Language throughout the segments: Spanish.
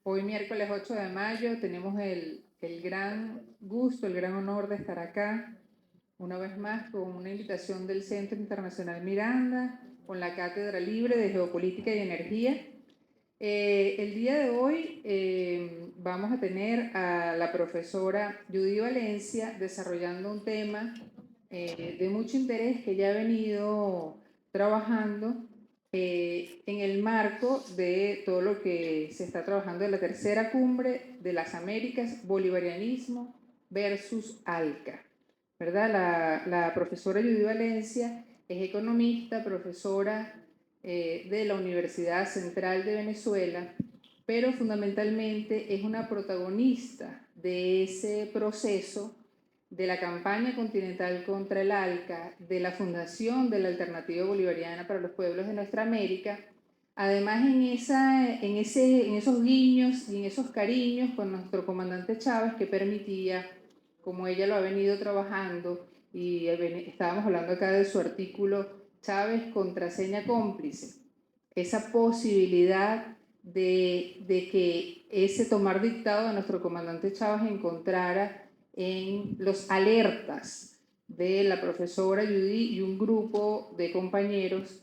Hoy miércoles 8 de mayo tenemos el gran gusto, el gran honor de estar acá una vez más con una invitación del Centro Internacional Miranda, con la Cátedra Libre de Geopolítica y Energía. El día de hoy vamos a tener a la profesora Judy Valencia desarrollando un tema de mucho interés que ya ha venido trabajando en el marco de todo lo que se está trabajando en la tercera cumbre de las Américas, Bolivarianismo versus ALCA, ¿verdad? La profesora Judy Valencia es economista, profesora de la Universidad Central de Venezuela, pero fundamentalmente es una protagonista de ese proceso de la campaña continental contra el ALCA, de la fundación de la Alternativa Bolivariana para los Pueblos de Nuestra América, además en esos guiños y en esos cariños con nuestro comandante Chávez, que permitía, como ella lo ha venido trabajando, y estábamos hablando acá de su artículo Chávez, contraseña cómplice, esa posibilidad de que ese tomar dictado de nuestro comandante Chávez encontrara en los alertas de la profesora Judy y un grupo de compañeros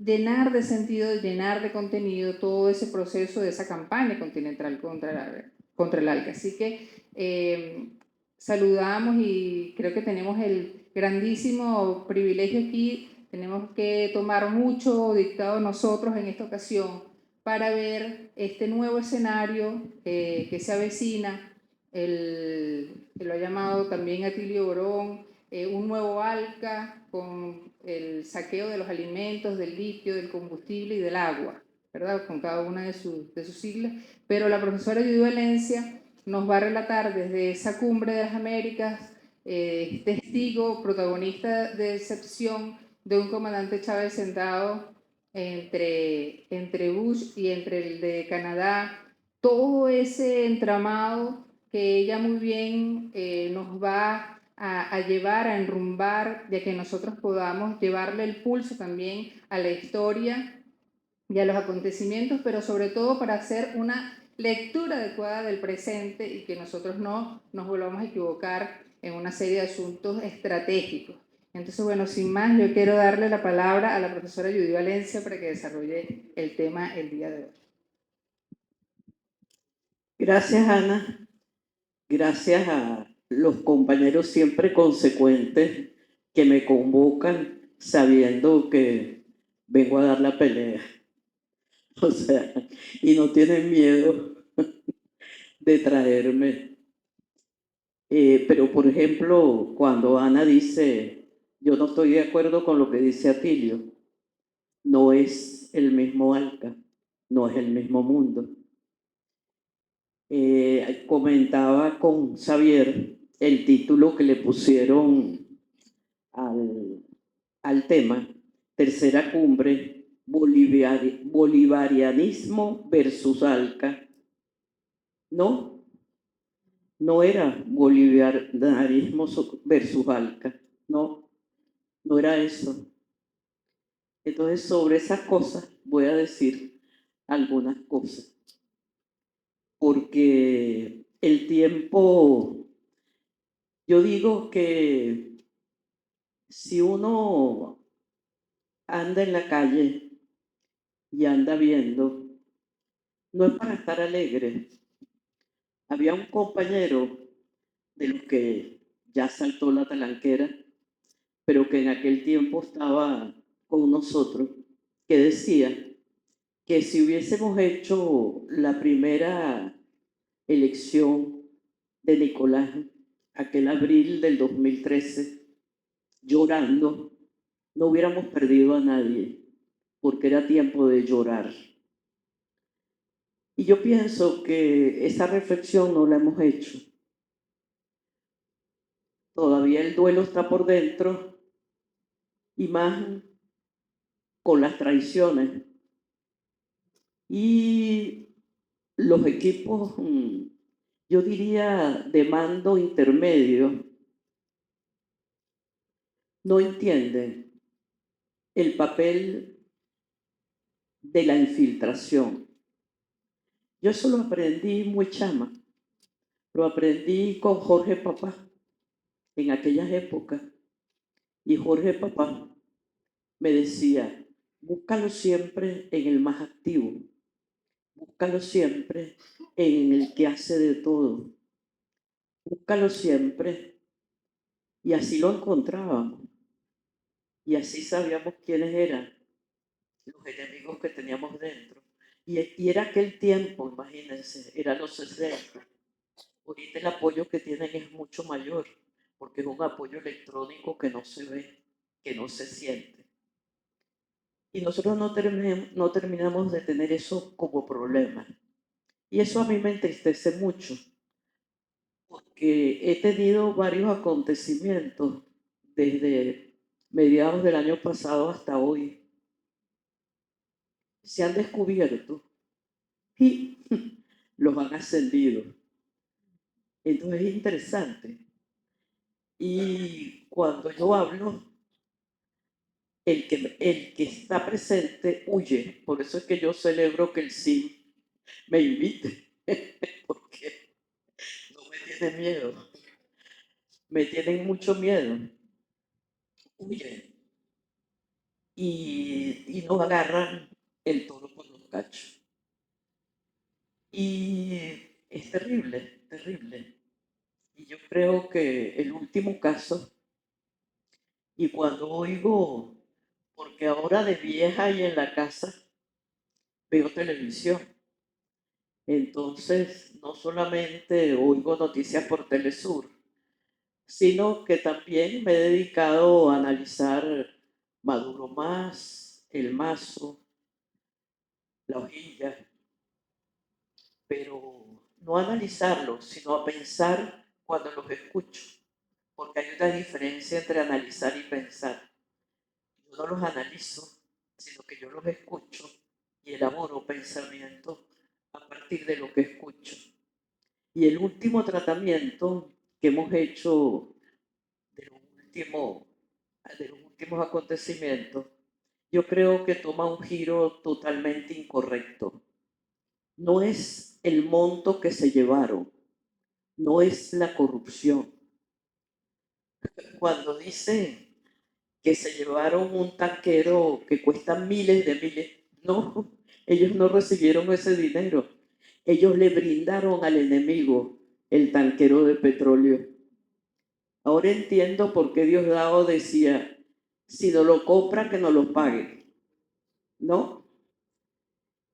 llenar de sentido, llenar de contenido todo ese proceso de esa campaña continental contra el ALCA. Así que saludamos y creo que tenemos el grandísimo privilegio aquí. Tenemos que tomar mucho dictado nosotros en esta ocasión para ver este nuevo escenario que se avecina, que lo ha llamado también Atilio Borón, un nuevo ALCA con el saqueo de los alimentos, del litio, del combustible y del agua, ¿verdad? Con cada una de sus siglas. Pero la profesora Judy Valencia nos va a relatar desde esa cumbre de las Américas, testigo, protagonista de excepción de un comandante Chávez sentado entre Bush y entre el de Canadá, todo ese entramado que ella muy bien nos va a llevar, a enrumbar, de que nosotros podamos llevarle el pulso también a la historia y a los acontecimientos, pero sobre todo para hacer una lectura adecuada del presente y que nosotros no nos volvamos a equivocar en una serie de asuntos estratégicos. Entonces, bueno, sin más, yo quiero darle la palabra a la profesora Judy Valencia para que desarrolle el tema el día de hoy. Gracias, Ana. Gracias a los compañeros siempre consecuentes que me convocan sabiendo que vengo a dar la pelea. O sea, y no tienen miedo de traerme. Pero, por ejemplo, cuando Ana dice, yo no estoy de acuerdo con lo que dice Atilio, no es el mismo ALCA, no es el mismo mundo. Comentaba con Xavier el título que le pusieron al tema, tercera cumbre, bolivarianismo versus ALCA. No, no era bolivarianismo versus ALCA, no, no era eso. Entonces, sobre esas cosas voy a decir algunas cosas, porque el tiempo, yo digo que si uno anda en la calle y anda viendo, no es para estar alegre. Había un compañero de los que ya saltó la talanquera, pero que en aquel tiempo estaba con nosotros, que decía que si hubiésemos hecho la primera elección de Nicolás, aquel abril del 2013, llorando, no hubiéramos perdido a nadie, porque era tiempo de llorar. Y yo pienso que esa reflexión no la hemos hecho. Todavía el duelo está por dentro y más con las traiciones. Y los equipos, yo diría, de mando intermedio, no entienden el papel de la infiltración. Yo eso lo aprendí muy chama, lo aprendí con Jorge Papá en aquellas épocas. Y Jorge Papá me decía, búscalo siempre en el más activo, búscalo siempre en el que hace de todo, búscalo siempre. Y así lo encontrábamos. Y así sabíamos quiénes eran los enemigos que teníamos dentro. Y era aquel tiempo, imagínense, era los 60. Ahorita el apoyo que tienen es mucho mayor, porque es un apoyo electrónico que no se ve, que no se siente. Y nosotros no terminamos de tener eso como problema. Y eso a mí me entristece mucho, porque he tenido varios acontecimientos desde mediados del año pasado hasta hoy. Se han descubierto y los han ascendido. Entonces es interesante. Y cuando yo hablo, el que está presente huye. Por eso es que yo celebro que el sí me invite, porque no me tiene miedo. Me tienen mucho miedo. Huyen. Y nos agarran el toro por los cachos. Y es terrible, terrible. Y yo creo que el último caso, y cuando oigo, porque ahora de vieja y en la casa veo televisión, entonces no solamente oigo noticias por Telesur, sino que también me he dedicado a analizar Maduro Más, El Mazo, La Hojilla, pero no a analizarlos, sino a pensar cuando los escucho, porque hay una diferencia entre analizar y pensar. Yo no los analizo, sino que yo los escucho y elaboro pensamientos a partir de lo que escucho. Y el último tratamiento que hemos hecho de los últimos acontecimientos, yo creo que toma un giro totalmente incorrecto. No es el monto que se llevaron, no es la corrupción. Cuando dicen que se llevaron un tanquero que cuesta miles de miles, no, ellos no recibieron ese dinero. Ellos le brindaron al enemigo el tanquero de petróleo. Ahora entiendo por qué Diosdado decía, si no lo compra, que no lo pague. No,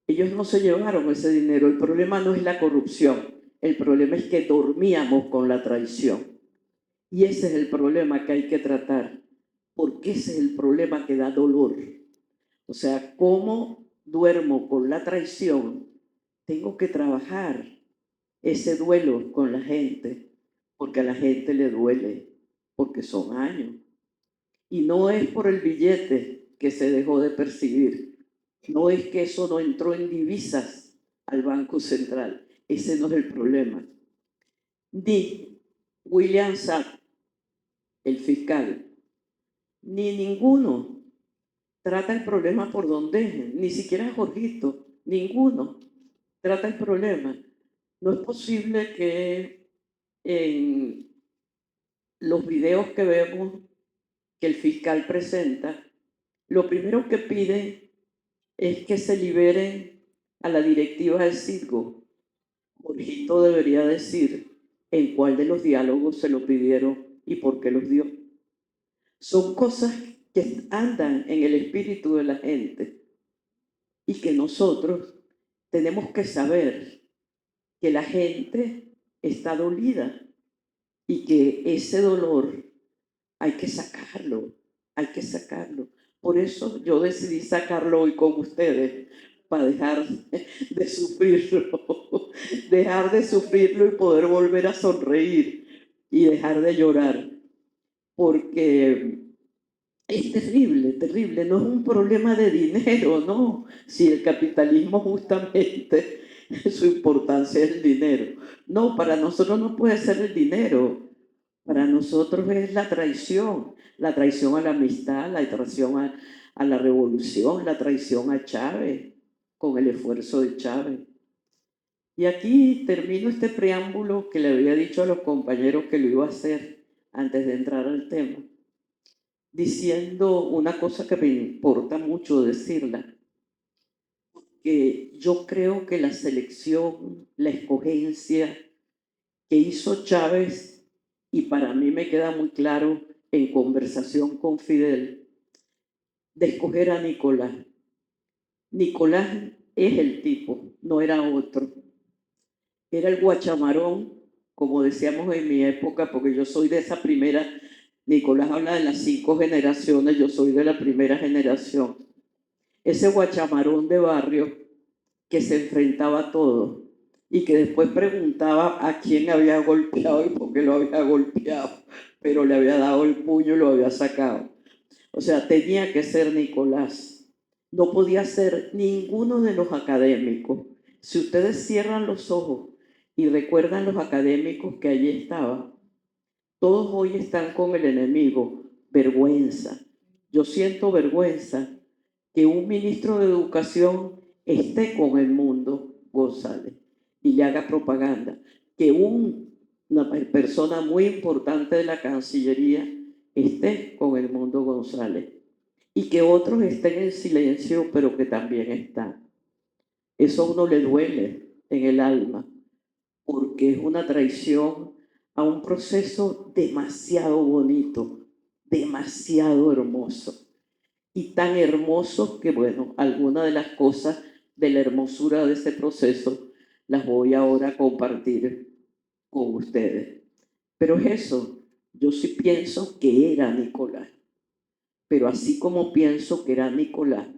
ellos no se llevaron ese dinero. El problema no es la corrupción, el problema es que dormíamos con la traición. Y ese es el problema que hay que tratar, porque ese es el problema que da dolor. O sea, ¿cómo duermo con la traición? Tengo que trabajar ese duelo con la gente, porque a la gente le duele, porque son años. Y no es por el billete que se dejó de percibir, no es que eso no entró en divisas al Banco Central, ese no es el problema. Ni William Sack, el fiscal, ni ninguno trata el problema por donde es, ni siquiera Jorgito, ninguno trata el problema. No es posible que en los videos que vemos que el fiscal presenta, lo primero que pide es que se liberen a la directiva del Citgo. Jorgito debería decir en cuál de los diálogos se lo pidieron y por qué los dio. Son cosas que andan en el espíritu de la gente y que nosotros tenemos que saber que la gente está dolida y que ese dolor hay que sacarlo, hay que sacarlo. Por eso yo decidí sacarlo hoy con ustedes, para dejar de sufrirlo, dejar de sufrirlo y poder volver a sonreír y dejar de llorar. Porque Es terrible, terrible. No es un problema de dinero, no. Si el capitalismo justamente su importancia es el dinero. No, para nosotros no puede ser el dinero. Para nosotros es la traición a la amistad, la traición a la revolución, la traición a Chávez, con el esfuerzo de Chávez. Y aquí termino este preámbulo que le había dicho a los compañeros que lo iba a hacer antes de entrar al tema, diciendo una cosa que me importa mucho decirla, que yo creo que la selección, la escogencia que hizo Chávez, y para mí me queda muy claro en conversación con Fidel, de escoger a Nicolás. Nicolás es el tipo, no era otro. Era el guachamarón, como decíamos en mi época, porque yo soy de esa primera. Nicolás habla de las 5 generaciones, yo soy de la primera generación. Ese guachamarón de barrio que se enfrentaba a todo y que después preguntaba a quién había golpeado y por qué lo había golpeado, pero le había dado el puño y lo había sacado. O sea, tenía que ser Nicolás. No podía ser ninguno de los académicos. Si ustedes cierran los ojos y recuerdan los académicos que allí estaban, todos hoy están con el enemigo, vergüenza. Yo siento vergüenza que un ministro de Educación esté con el mundo, González, y le haga propaganda. Que una persona muy importante de la Cancillería esté con el mundo, González. Y que otros estén en silencio, pero que también están. Eso a uno le duele en el alma, porque es una traición a un proceso demasiado bonito, demasiado hermoso. Y tan hermoso que, bueno, algunas de las cosas de la hermosura de ese proceso las voy ahora a compartir con ustedes. Pero es eso, yo sí pienso que era Nicolás. Pero así como pienso que era Nicolás,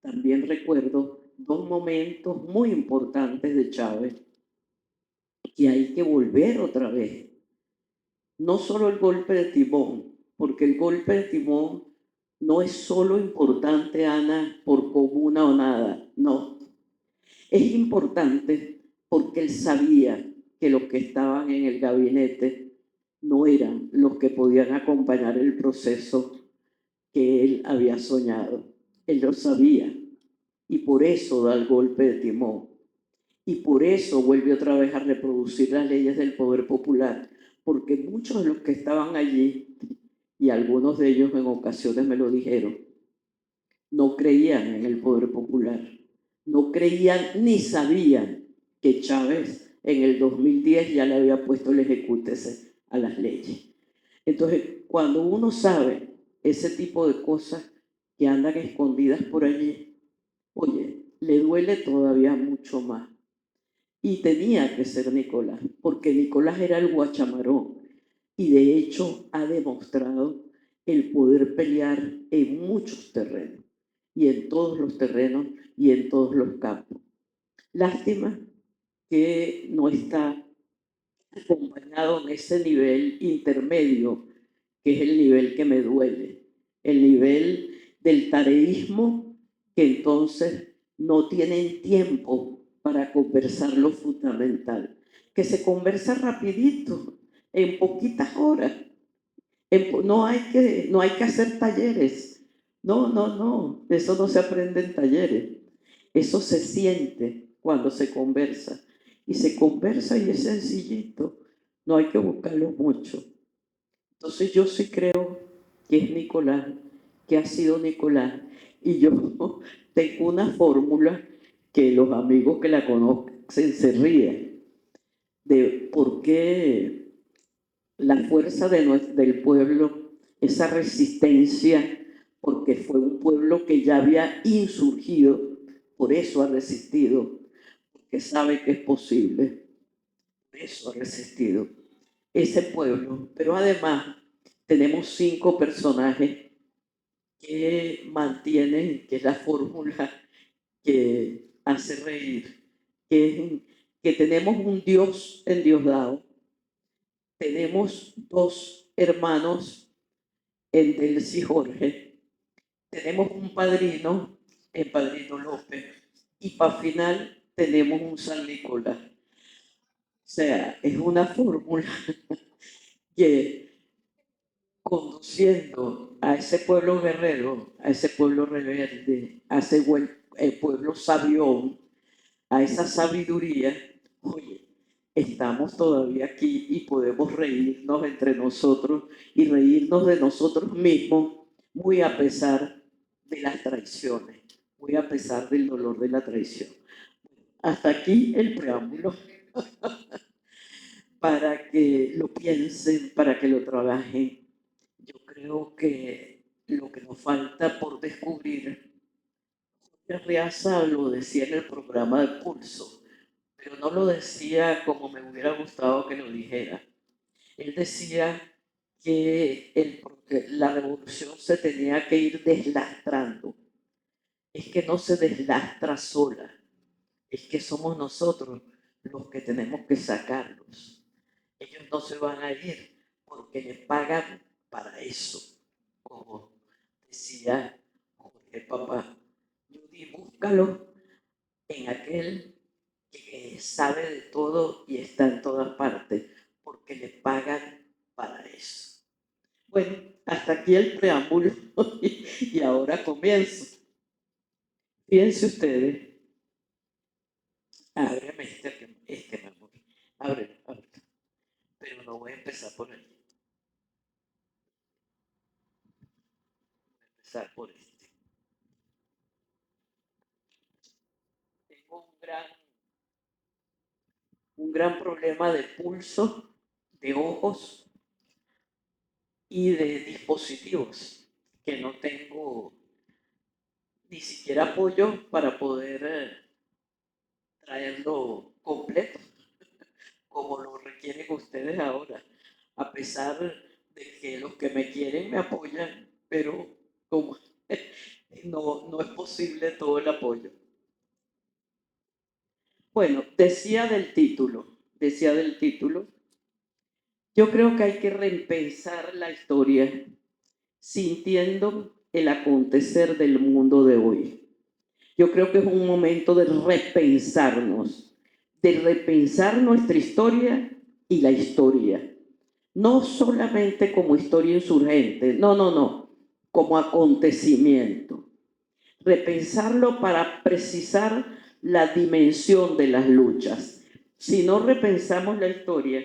también recuerdo 2 momentos muy importantes de Chávez que hay que volver otra vez. No solo el golpe de timón, porque el golpe de timón no es solo importante, Ana, por comuna o nada, no. Es importante porque él sabía que los que estaban en el gabinete no eran los que podían acompañar el proceso que él había soñado. Él lo sabía y por eso da el golpe de timón. Y por eso vuelve otra vez a reproducir las leyes del poder popular, porque muchos de los que estaban allí, y algunos de ellos en ocasiones me lo dijeron, no creían en el poder popular, no creían ni sabían que Chávez en el 2010 ya le había puesto el ejecútese a las leyes. Entonces, cuando uno sabe ese tipo de cosas que andan escondidas por allí, oye, le duele todavía mucho más. Y tenía que ser Nicolás, porque Nicolás era el guachamarón y de hecho ha demostrado el poder pelear en muchos terrenos y en todos los terrenos y en todos los campos. Lástima que no está acompañado en ese nivel intermedio, que es el nivel que me duele, el nivel del tareísmo, que entonces no tienen tiempo para conversar lo fundamental, que se conversa rapidito, en poquitas horas. No hay que hacer talleres. No, eso no se aprende en talleres. Eso se siente cuando se conversa. Y se conversa y es sencillito. No hay que buscarlo mucho. Entonces yo sí creo que es Nicolás, que ha sido Nicolás. Y yo tengo una fórmula que los amigos que la conocen se ríen de por qué la fuerza del pueblo, esa resistencia, porque fue un pueblo que ya había insurgido, por eso ha resistido, porque sabe que es posible, por eso ha resistido ese pueblo. Pero además tenemos 5 personajes que mantienen, que es la fórmula que hace reír, que tenemos un Dios endiosdado, tenemos 2 hermanos en Delcy Jorge. Tenemos un padrino, el padrino López, y para final tenemos un San Nicolás. O sea, es una fórmula que conduciendo a ese pueblo guerrero, a ese pueblo rebelde, a ese pueblo sabión, a esa sabiduría, oye, estamos todavía aquí y podemos reírnos entre nosotros y reírnos de nosotros mismos, muy a pesar de las traiciones, muy a pesar del dolor de la traición. Hasta aquí el preámbulo para que lo piensen, para que lo trabajen. Yo creo que lo que nos falta por descubrir, Jorge Riaza lo decía en el programa de Pulso, pero no lo decía como me hubiera gustado que lo dijera. Él decía que la revolución se tenía que ir deslastrando. Es que no se deslastra sola, es que somos nosotros los que tenemos que sacarlos. Ellos no se van a ir porque les pagan para eso, como decía Jorge Papá. Judy, búscalo en aquel que sabe de todo y está en todas partes, porque le pagan para eso. Bueno, hasta aquí el preámbulo y ahora comienzo. Fíjense ustedes, ábreme mi amor, ábreme. Pero no voy a empezar por ahí. Voy a empezar por este. Tengo un gran problema de pulso, de ojos y de dispositivos, que no tengo ni siquiera apoyo para poder traerlo completo, como lo requieren ustedes ahora, a pesar de que los que me quieren me apoyan, pero como no es posible todo el apoyo. Bueno, decía del título, yo creo que hay que repensar la historia sintiendo el acontecer del mundo de hoy. Yo creo que es un momento de repensar nuestra historia y la historia. No solamente como historia insurgente, no, como acontecimiento. Repensarlo para precisar la dimensión de las luchas. Si no repensamos la historia,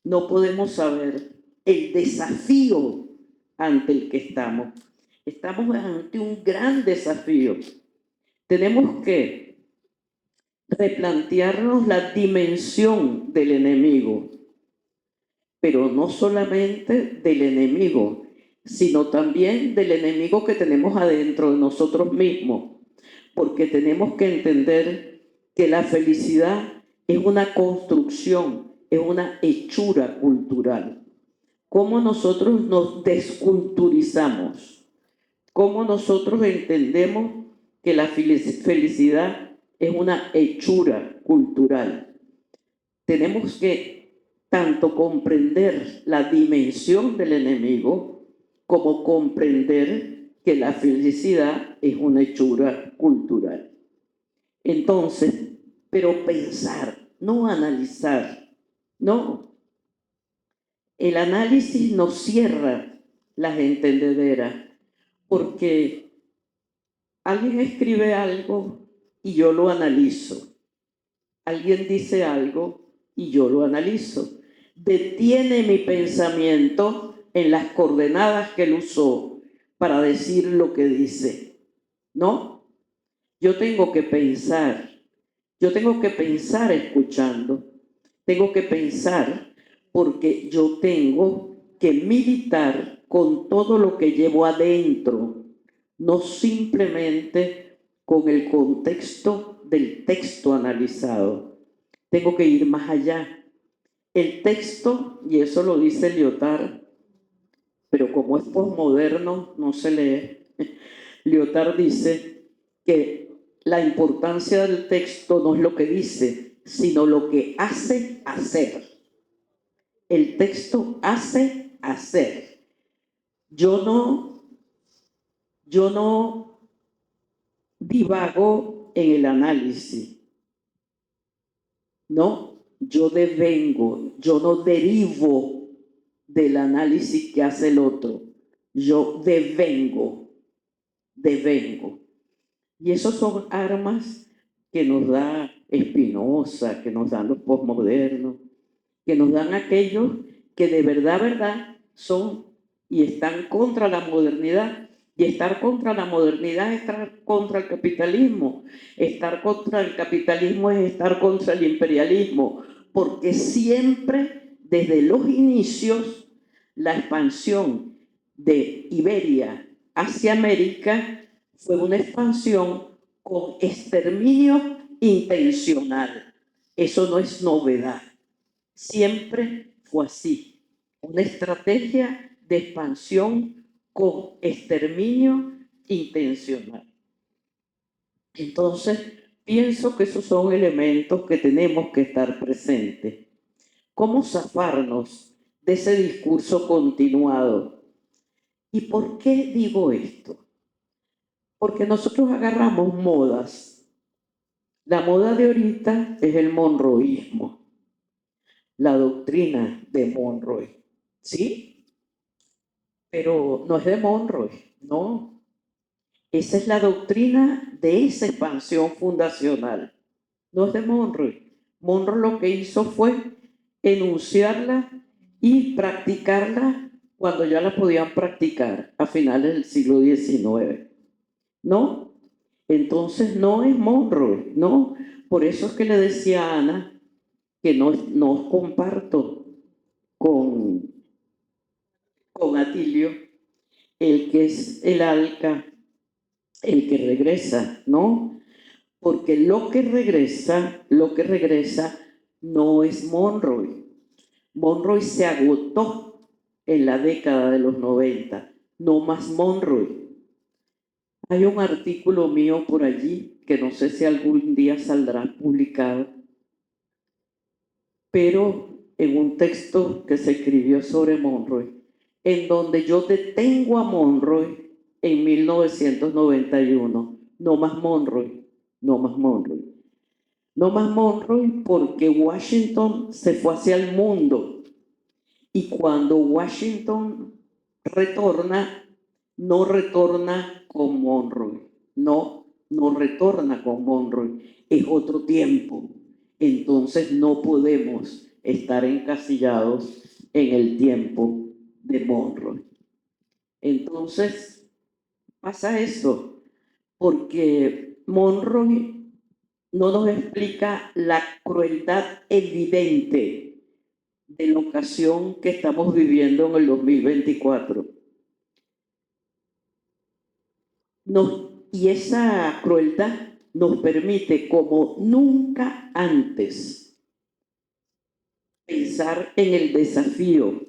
no podemos saber el desafío ante el que estamos. Estamos ante un gran desafío. Tenemos que replantearnos la dimensión del enemigo, pero no solamente del enemigo, sino también del enemigo que tenemos adentro de nosotros mismos, porque tenemos que entender que la felicidad es una construcción, es una hechura cultural. Cómo nosotros nos desculturizamos, cómo nosotros entendemos que la felicidad es una hechura cultural. Tenemos que tanto comprender la dimensión del enemigo como comprender que la felicidad es una hechura cultural. Entonces, pero pensar, no analizar, no. El análisis nos cierra las entendederas, porque alguien escribe algo y yo lo analizo. Alguien dice algo y yo lo analizo. Detiene mi pensamiento en las coordenadas que él usó para decir lo que dice. ¿No? Yo tengo que pensar. Yo tengo que pensar escuchando. Tengo que pensar porque yo tengo que militar con todo lo que llevo adentro, no simplemente con el contexto del texto analizado. Tengo que ir más allá. El texto, y eso lo dice Lyotard, pero como es posmoderno, no se lee. Lyotard dice que la importancia del texto no es lo que dice, sino lo que hace hacer. El texto hace hacer. Yo no divago en el análisis, no, yo devengo, yo no derivo del análisis que hace el otro, yo devengo. Y esos son armas que nos da Spinoza, que nos dan los posmodernos, que nos dan aquellos que de verdad son y están contra la modernidad. Y estar contra la modernidad es estar contra el capitalismo. Estar contra el capitalismo es estar contra el imperialismo, porque siempre, desde los inicios, la expansión de Iberia hacia América fue una expansión con exterminio intencional. Eso no es novedad. Siempre fue así. Una estrategia de expansión con exterminio intencional. Entonces, pienso que esos son elementos que tenemos que estar presentes. ¿Cómo zafarnos de ese discurso continuado? ¿Y por qué digo esto? Porque nosotros agarramos modas. La moda de ahorita es el monroísmo, la doctrina de Monroe, ¿sí? Pero no es de Monroe, no. Esa es la doctrina de esa expansión fundacional. No es de Monroe. Monroe lo que hizo fue enunciarla y practicarla cuando ya la podían practicar a finales del siglo XIX. ¿No? Entonces no es Monroe, ¿no? Por eso es que le decía a Ana que no comparto con Atilio, el que es el ALCA, el que regresa, ¿no? Porque lo que regresa no es Monroe. Monroe se agotó en la década de los 90, no más Monroe. Hay un artículo mío por allí que no sé si algún día saldrá publicado, pero en un texto que se escribió sobre Monroe, en donde yo detengo a Monroe en 1991. No más Monroe, no más Monroe. No más Monroe porque Washington se fue hacia el mundo. Y cuando Washington retorna, no retorna con Monroe. No retorna con Monroe. Es otro tiempo. Entonces no podemos estar encasillados en el tiempo de Monroe. Entonces pasa eso, porque Monroe no nos explica la crueldad evidente de la ocasión que estamos viviendo en el 2024. Y esa crueldad nos permite, como nunca antes, pensar en el desafío,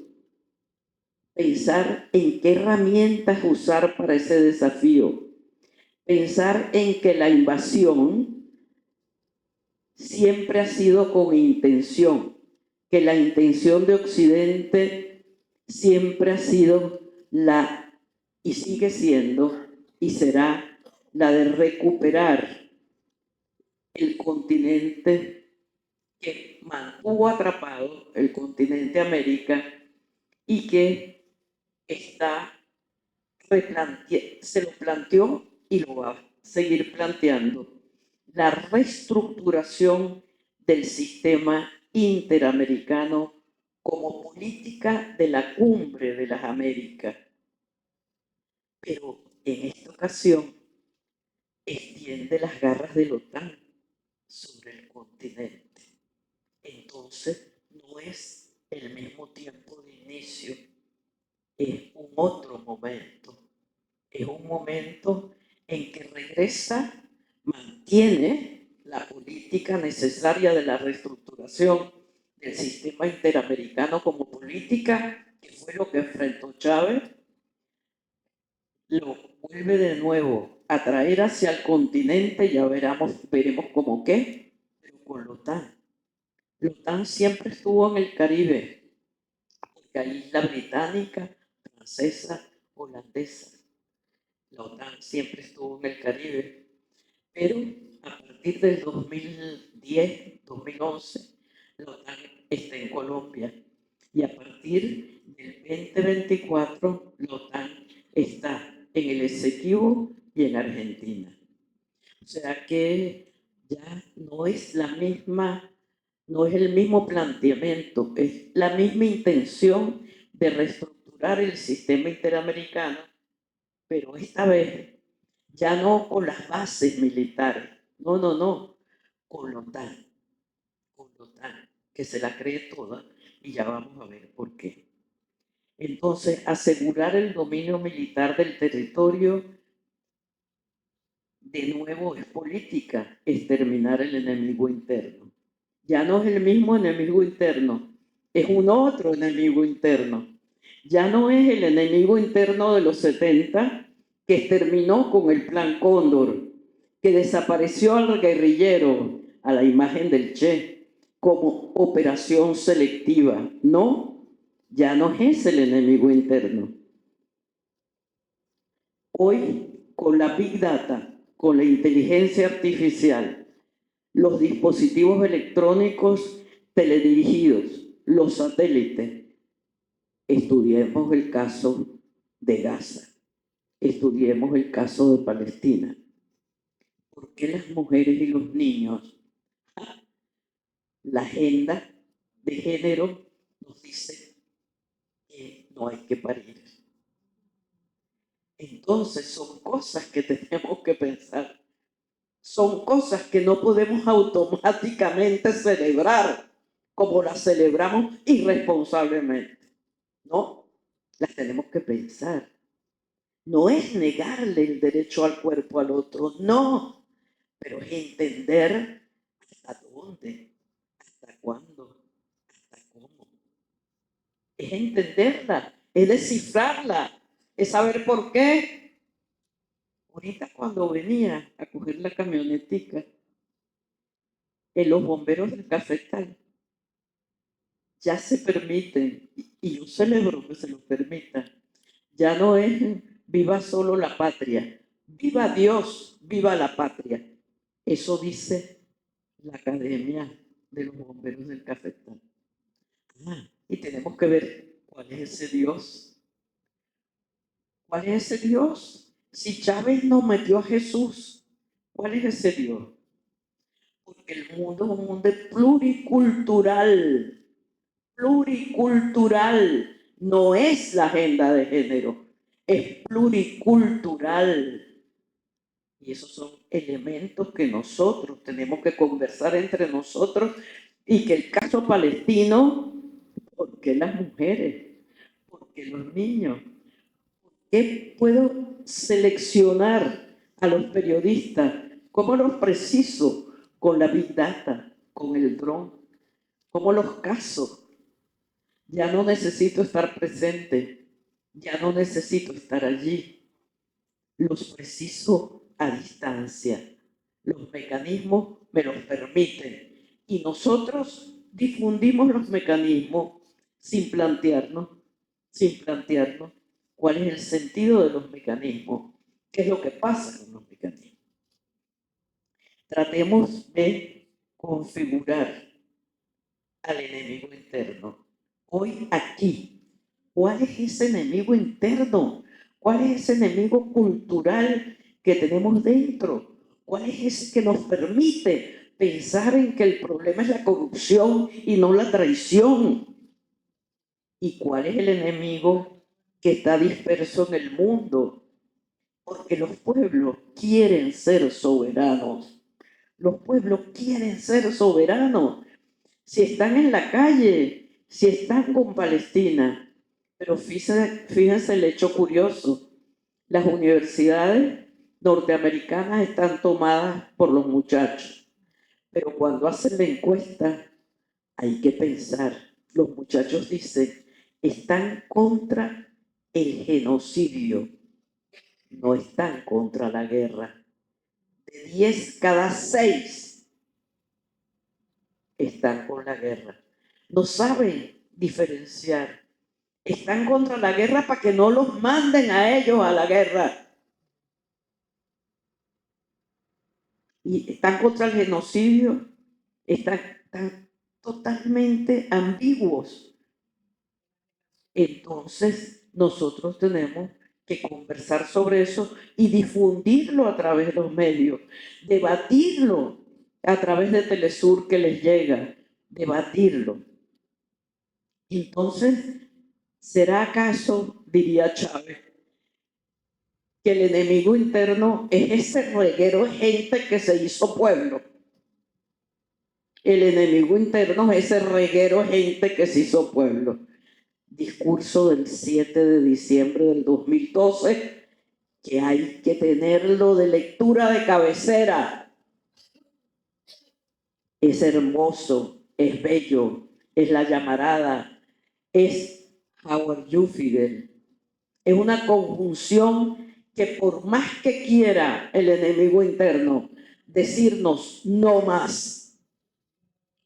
pensar en qué herramientas usar para ese desafío, pensar en que la invasión siempre ha sido con intención, que la intención de Occidente siempre ha sido y sigue siendo y será la de recuperar el continente que mantuvo atrapado, el continente América, y que se lo planteó y lo va a seguir planteando, la reestructuración del sistema interamericano como política de la cumbre de las Américas. Pero en esta ocasión extiende las garras de la OTAN sobre el continente. Entonces no es el mismo tiempo de inicio, es un otro momento. Es un momento en que regresa, mantiene la política necesaria de la reestructuración del sistema interamericano como política, que fue lo que enfrentó Chávez, lo vuelve de nuevo a traer hacia el continente, ya veremos cómo qué, pero con la OTAN. La OTAN siempre estuvo en el Caribe, porque hay isla británica, francesa, holandesa. La OTAN siempre estuvo en el Caribe, pero a partir del 2010, 2011, la OTAN está en Colombia. Y a partir del 2024, la OTAN está en el Esequibo y en Argentina. O sea que ya no es la misma, no es el mismo planteamiento, es la misma intención de reestructurar el sistema interamericano, pero esta vez ya no con las bases militares, no, con la OTAN, que se la cree toda y ya vamos a ver por qué. Entonces, asegurar el dominio militar del territorio de nuevo es política, exterminar el enemigo interno. Ya no es el mismo enemigo interno, es un otro enemigo interno. Ya no es el enemigo interno de los 70 que exterminó con el Plan Cóndor, que desapareció al guerrillero a la imagen del Che como operación selectiva. No, ya no es el enemigo interno. Hoy, con la Big Data, con la inteligencia artificial, los dispositivos electrónicos teledirigidos, los satélites, estudiemos el caso de Gaza, estudiemos el caso de Palestina. ¿Por qué las mujeres y los niños? La agenda de género nos dice que no hay que parir. Entonces son cosas que tenemos que pensar. Son cosas que no podemos automáticamente celebrar como las celebramos irresponsablemente. No, las tenemos que pensar. No es negarle el derecho al cuerpo al otro, no, pero es entender hasta dónde, hasta cuándo, hasta cómo. Es entenderla, es descifrarla, es saber por qué. Ahorita cuando venía a coger la camionetica, en los bomberos del Cafetal ya se permiten, y yo celebro que se los permitan, ya no es viva solo la patria, viva Dios, viva la patria. Eso dice la Academia de los Bomberos del Cafetal. Y tenemos que ver cuál es ese Dios. ¿Cuál es ese Dios? Si Chávez no metió a Jesús, ¿cuál es ese Dios? Porque el mundo es un mundo pluricultural. Pluricultural no es la agenda de género, es pluricultural. Y esos son elementos que nosotros tenemos que conversar entre nosotros y que el caso palestino, ¿por qué las mujeres? ¿Por qué los niños? ¿Por qué puedo seleccionar a los periodistas? ¿Cómo los preciso? Con la Big Data, con el dron. ¿Cómo los caso? Ya no necesito estar presente, ya no necesito estar allí. Los preciso a distancia. Los mecanismos me los permiten. Y nosotros difundimos los mecanismos sin plantearnos cuál es el sentido de los mecanismos, qué es lo que pasa con los mecanismos. Tratemos de configurar al enemigo interno. Hoy aquí, ¿cuál es ese enemigo interno? ¿Cuál es ese enemigo cultural que tenemos dentro? ¿Cuál es ese que nos permite pensar en que el problema es la corrupción y no la traición? ¿Y cuál es el enemigo que está disperso en el mundo? Porque los pueblos quieren ser soberanos. Los pueblos quieren ser soberanos. Si están en la calle, si están con Palestina. Pero fíjense el hecho curioso. Las universidades norteamericanas están tomadas por los muchachos. Pero cuando hacen la encuesta, hay que pensar. Los muchachos dicen, están contra el genocidio, no están contra la guerra. De 10 cada 6 están con la guerra. No saben diferenciar Están contra la guerra para que no los manden a ellos a la guerra. Y están contra el genocidio. Están totalmente ambiguos. Entonces, nosotros tenemos que conversar sobre eso y difundirlo a través de los medios, debatirlo a través de Telesur que les llega, debatirlo. Entonces, ¿será acaso, diría Chávez, que el enemigo interno es ese reguero de gente que se hizo pueblo? El enemigo interno es ese reguero de gente que se hizo pueblo. Discurso del 7 de diciembre del 2012, que hay que tenerlo de lectura de cabecera. Es hermoso, es bello, es la llamarada, es How are you, Fidel. Es una conjunción que por más que quiera el enemigo interno decirnos no más,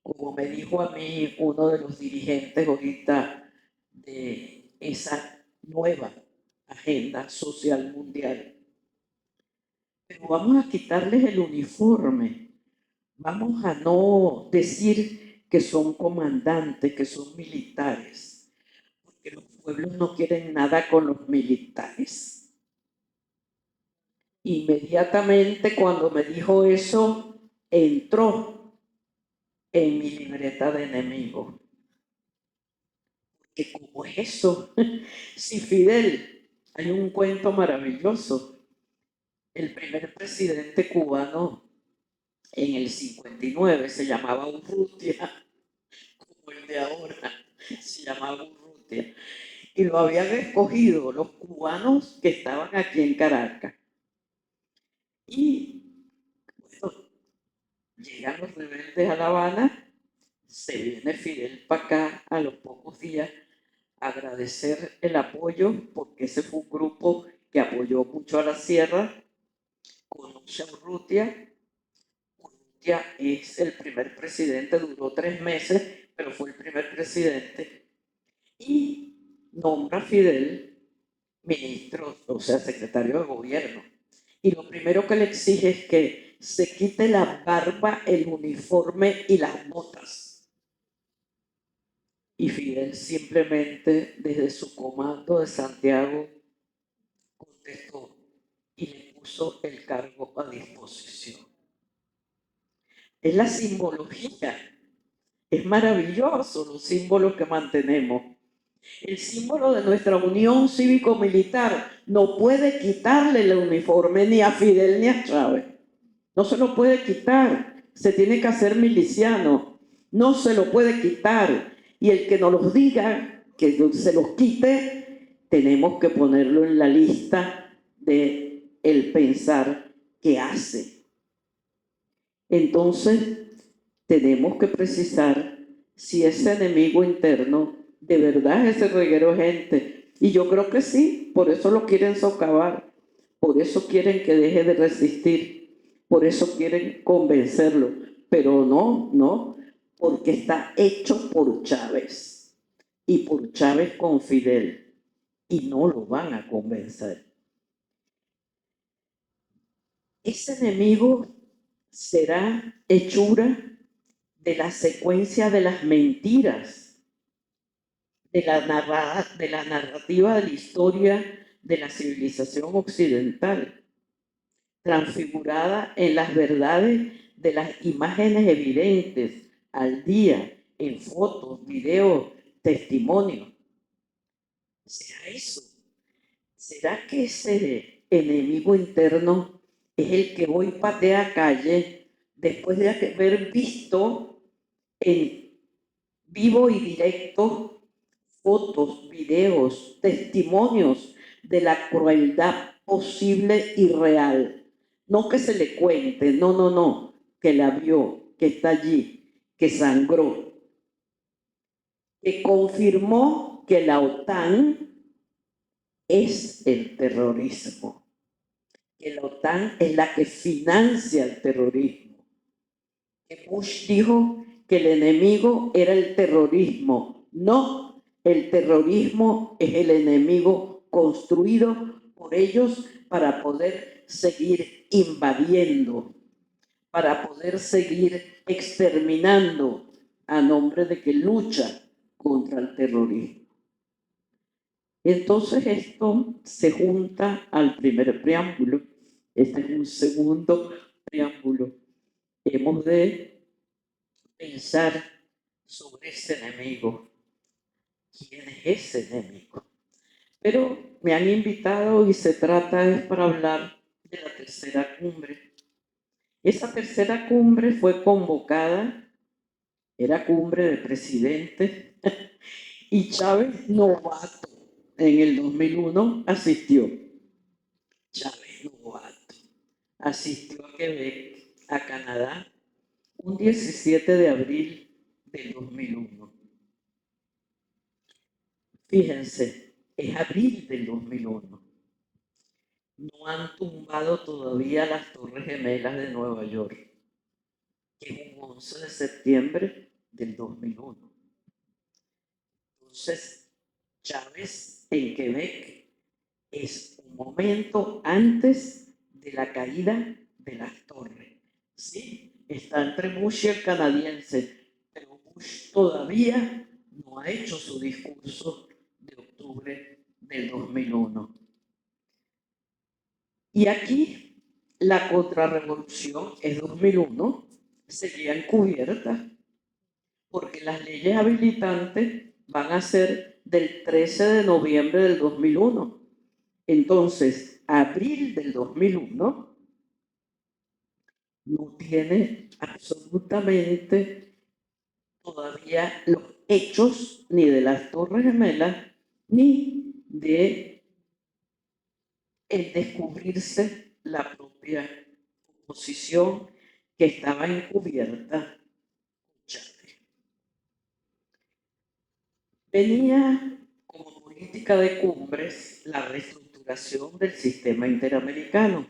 como me dijo a mí uno de los dirigentes ahorita de esa nueva agenda social mundial, pero vamos a quitarles el uniforme, vamos a no decir que son comandantes, que son militares, porque los pueblos no quieren nada con los militares. Inmediatamente cuando me dijo eso, entró en mi libreta de enemigos. Que como es eso, si Fidel, hay un cuento maravilloso, el primer presidente cubano en el 59 se llamaba Urrutia, como el de ahora, se llamaba Urrutia, y lo habían escogido los cubanos que estaban aquí en Caracas. Y bueno, llegan los rebeldes a La Habana, se viene Fidel para acá a los pocos días, agradecer el apoyo, porque ese fue un grupo que apoyó mucho a la sierra, conoce a Urrutia. Urrutia es el primer presidente, duró 3 meses, pero fue el primer presidente, y nombra a Fidel ministro, o sea, secretario de gobierno. Y lo primero que le exige es que se quite la barba, el uniforme y las botas. Y Fidel simplemente desde su comando de Santiago contestó y le puso el cargo a disposición. Es la simbología. Es maravilloso los símbolos que mantenemos. El símbolo de nuestra unión cívico-militar no puede quitarle el uniforme ni a Fidel ni a Chávez. No se lo puede quitar. Se tiene que hacer miliciano. No se lo puede quitar. Y el que nos los diga, que se los quite, tenemos que ponerlo en la lista de el pensar que hace. Entonces, tenemos que precisar si ese enemigo interno de verdad es ese reguero de gente. Y yo creo que sí, por eso lo quieren socavar, por eso quieren que deje de resistir, por eso quieren convencerlo. Pero no, porque está hecho por Chávez y por Chávez con Fidel, y no lo van a convencer. Ese enemigo será hechura de la secuencia de las mentiras, de la narrativa de la historia de la civilización occidental, transfigurada en las verdades de las imágenes evidentes al día, en fotos, videos, testimonios. ¿Será eso? ¿Será que ese enemigo interno es el que hoy patea calle después de haber visto en vivo y directo fotos, videos, testimonios de la crueldad posible y real? No que se le cuente, no, que la vio, que está allí, que sangró, que confirmó que la OTAN es el terrorismo, que la OTAN es la que financia el terrorismo, que Bush dijo que el enemigo era el terrorismo, no El terrorismo es el enemigo construido por ellos para poder seguir invadiendo, para poder seguir exterminando a nombre de que lucha contra el terrorismo. Entonces esto se junta al primer preámbulo. Este es un segundo preámbulo. Hemos de pensar sobre ese enemigo. ¿Quién es ese enemigo? Pero me han invitado y se trata es para hablar de la tercera cumbre. Esa tercera cumbre fue convocada, era cumbre de presidentes, y Chávez, novato, en el 2001 asistió. Chávez, novato, asistió a Quebec, a Canadá, un 17 de abril del 2001. Fíjense, es abril del 2001. No han tumbado todavía las Torres Gemelas de Nueva York, que es un 11 de septiembre del 2001. Entonces, Chávez en Quebec es un momento antes de la caída de las torres. Sí, está entre Bush y el canadiense, pero Bush todavía no ha hecho su discurso de octubre del 2001. Y aquí la contrarrevolución es 2001, seguía encubierta, porque las leyes habilitantes van a ser del 13 de noviembre del 2001. Entonces, abril del 2001 no tiene absolutamente todavía los hechos ni de las Torres Gemelas ni de el descubrirse la propia oposición que estaba encubierta. Venía como política de cumbres la reestructuración del sistema interamericano.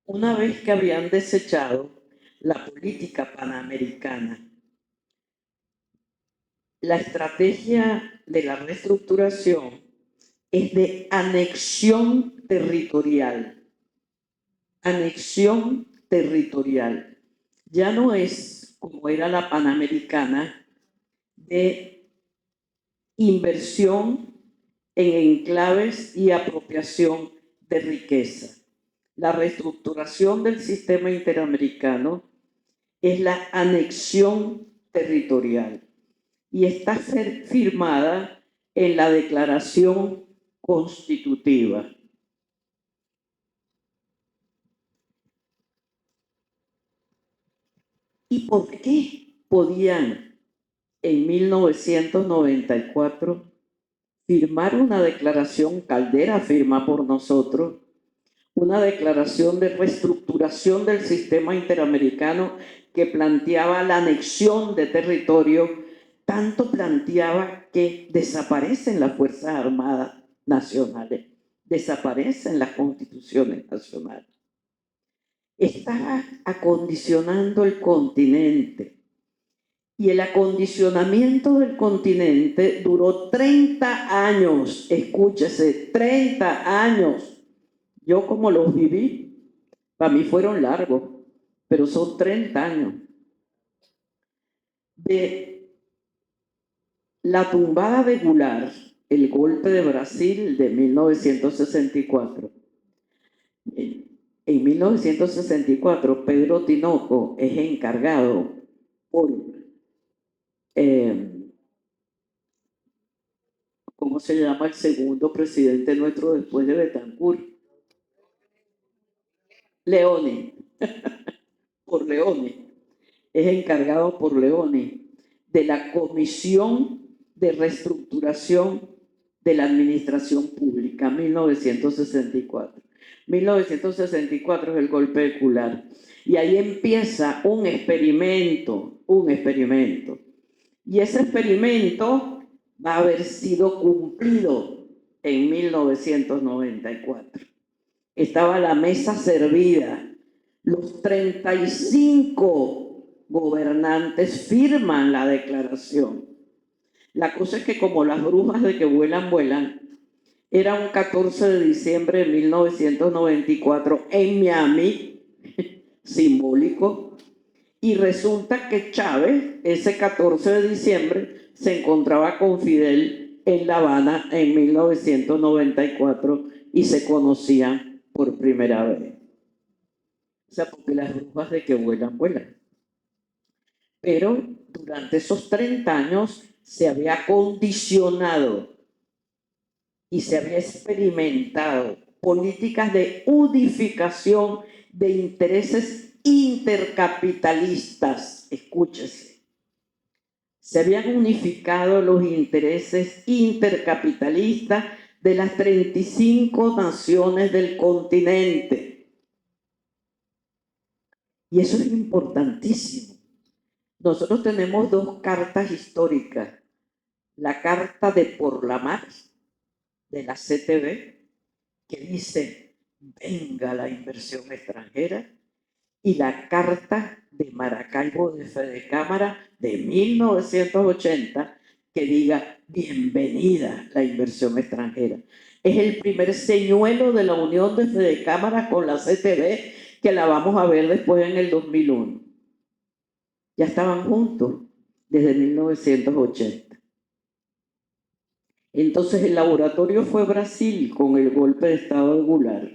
Una vez que habían desechado la política panamericana, la estrategia de la reestructuración es de anexión territorial. Anexión territorial. Ya no es como era la panamericana de inversión en enclaves y apropiación de riqueza. La reestructuración del sistema interamericano es la anexión territorial y está firmada en la Declaración Constitutiva. ¿Y por qué podían en 1994 firmar una declaración? Caldera firma por nosotros una declaración de reestructuración del sistema interamericano que planteaba la anexión de territorio, tanto planteaba que desaparecen las Fuerzas Armadas nacionales, desaparecen las constituciones nacionales. Estaba acondicionando el continente. Y el acondicionamiento del continente duró 30 años, escúchese, 30 años. Yo como los viví, para mí fueron largos, pero son 30 años. De la tumbada de Goulart, el golpe de Brasil de 1964. En 1964, Pedro Tinoco es encargado por, ¿cómo se llama el segundo presidente nuestro después de Betancourt? Leone, por Leone, es encargado por Leone de la Comisión de Reestructuración de la Administración Pública, 1964. 1964 es el golpe de Goulart. Y ahí empieza un experimento. Y ese experimento va a haber sido cumplido en 1994. Estaba la mesa servida. Los 35 gobernantes firman la declaración. La cosa es que como las brujas de que vuelan, vuelan, era un 14 de diciembre de 1994 en Miami, simbólico, y resulta que Chávez, ese 14 de diciembre, se encontraba con Fidel en La Habana en 1994 y se conocían por primera vez. O sea, porque las brujas de que vuelan, vuelan. Pero durante esos 30 años se había condicionado y se había experimentado políticas de unificación de intereses intercapitalistas. Escúchese. Se habían unificado los intereses intercapitalistas de las 35 naciones del continente. Y eso es importantísimo. Nosotros tenemos dos cartas históricas. La carta de Por la Mar, de la CTV, que dice, venga la inversión extranjera, y la carta de Maracaibo de Fedecámara de 1980, que diga, bienvenida la inversión extranjera. Es el primer señuelo de la unión de Fedecámara con la CTV, que la vamos a ver después en el 2001. Ya estaban juntos desde 1980. Entonces el laboratorio fue Brasil con el golpe de Estado de Goulart,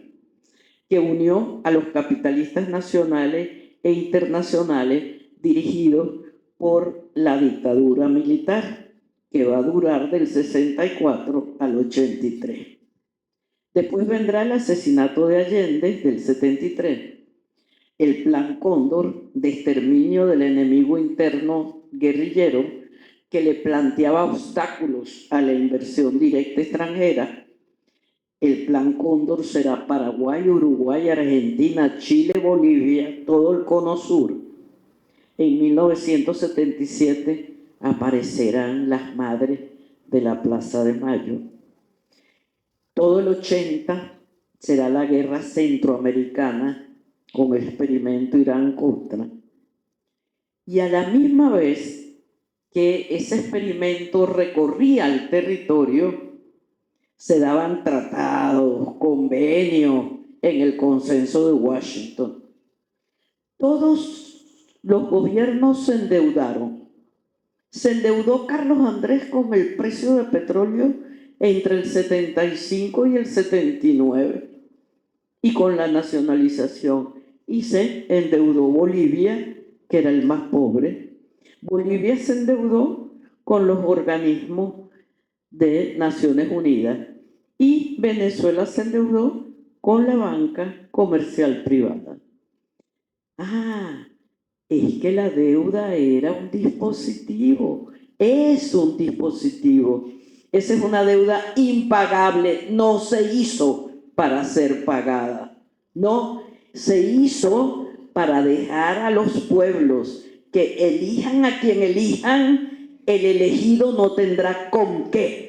que unió a los capitalistas nacionales e internacionales dirigidos por la dictadura militar, que va a durar del 64 al 83. Después vendrá el asesinato de Allende del 73, el Plan Cóndor de exterminio del enemigo interno guerrillero que le planteaba obstáculos a la inversión directa extranjera. El Plan Cóndor será Paraguay, Uruguay, Argentina, Chile, Bolivia, todo el cono sur. En 1977 aparecerán las madres de la Plaza de Mayo. Todo el 80 será la guerra centroamericana con el experimento Irán-Contra. Y a la misma vez que ese experimento recorría el territorio, se daban tratados, convenios en el consenso de Washington. Todos los gobiernos se endeudaron. Se endeudó Carlos Andrés con el precio de petróleo entre el 75 y el 79 y con la nacionalización. Y se endeudó Bolivia, que era el más pobre. Bolivia se endeudó con los organismos de Naciones Unidas y Venezuela se endeudó con la banca comercial privada. Es que la deuda era un dispositivo, es un dispositivo. Esa es una deuda impagable, no se hizo para ser pagada, no, se hizo para dejar a los pueblos que elijan a quien elijan, el elegido no tendrá con qué,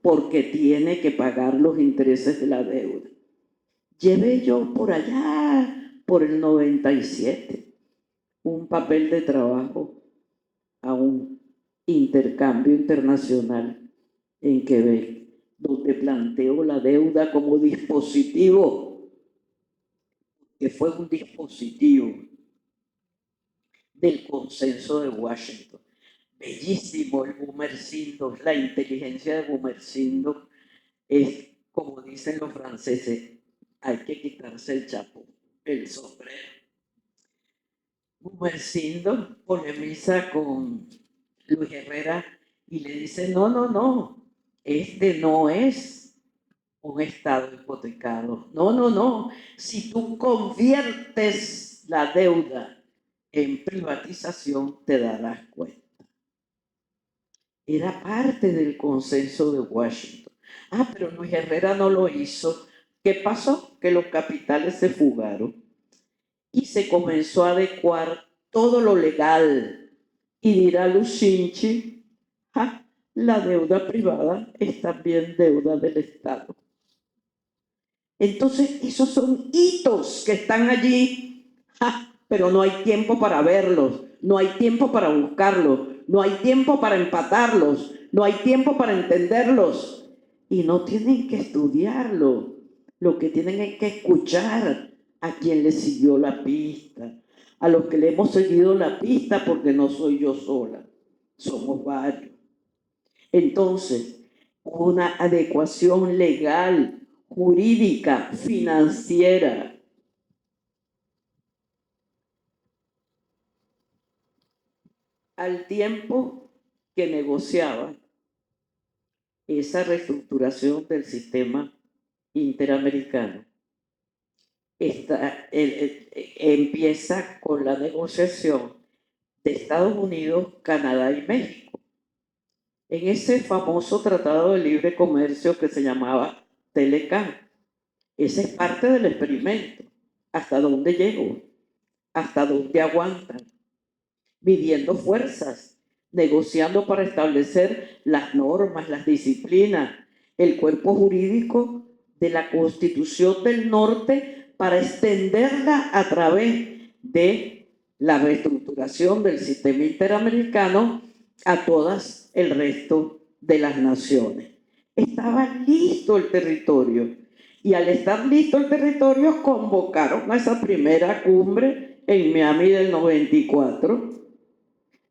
porque tiene que pagar los intereses de la deuda. Llevé yo por allá, por el 97, un papel de trabajo a un intercambio internacional en Quebec, donde planteo la deuda como dispositivo, que fue un dispositivo del consenso de Washington. Bellísimo el Gumersindo, la inteligencia de Gumersindo es, como dicen los franceses, hay que quitarse el chapo, el sombrero. Gumersindo polemiza con Luis Herrera y le dice, no, este no es un estado hipotecado. No, si tú conviertes la deuda en privatización, te darás cuenta. Era parte del consenso de Washington. Pero Luis Herrera no lo hizo. ¿Qué pasó? Que los capitales se fugaron y se comenzó a adecuar todo lo legal. Y dirá Lucinchi, la deuda privada es también deuda del Estado. Entonces, esos son hitos que están allí, pero no hay tiempo para verlos, no hay tiempo para buscarlos, no hay tiempo para empatarlos, no hay tiempo para entenderlos y no tienen que estudiarlo. Lo que tienen es que escuchar a quien le siguió la pista, a los que le hemos seguido la pista, porque no soy yo sola, somos varios. Entonces, una adecuación legal, jurídica, financiera. Al tiempo que negociaba esa reestructuración del sistema interamericano, empieza con la negociación de Estados Unidos, Canadá y México. En ese famoso tratado de libre comercio que se llamaba TELECAN. Ese es parte del experimento. ¿Hasta dónde llego? ¿Hasta dónde aguantan? Midiendo fuerzas, negociando para establecer las normas, las disciplinas, el cuerpo jurídico de la Constitución del Norte para extenderla a través de la reestructuración del sistema interamericano a todas el resto de las naciones. Estaba listo el territorio y al estar listo el territorio convocaron a esa primera cumbre en Miami del 94,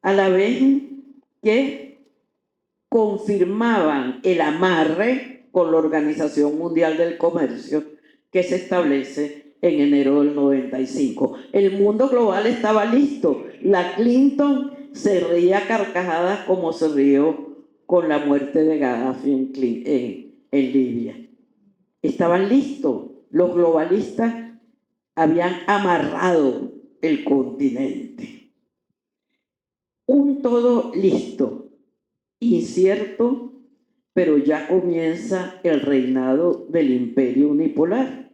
a la vez que confirmaban el amarre con la Organización Mundial del Comercio que se establece en enero del 95. El mundo global estaba listo. La Clinton se reía a carcajadas como se rió con la muerte de Gaddafi en Libia. Estaban listos. Los globalistas habían amarrado el continente. Un todo listo, incierto, pero ya comienza el reinado del imperio unipolar.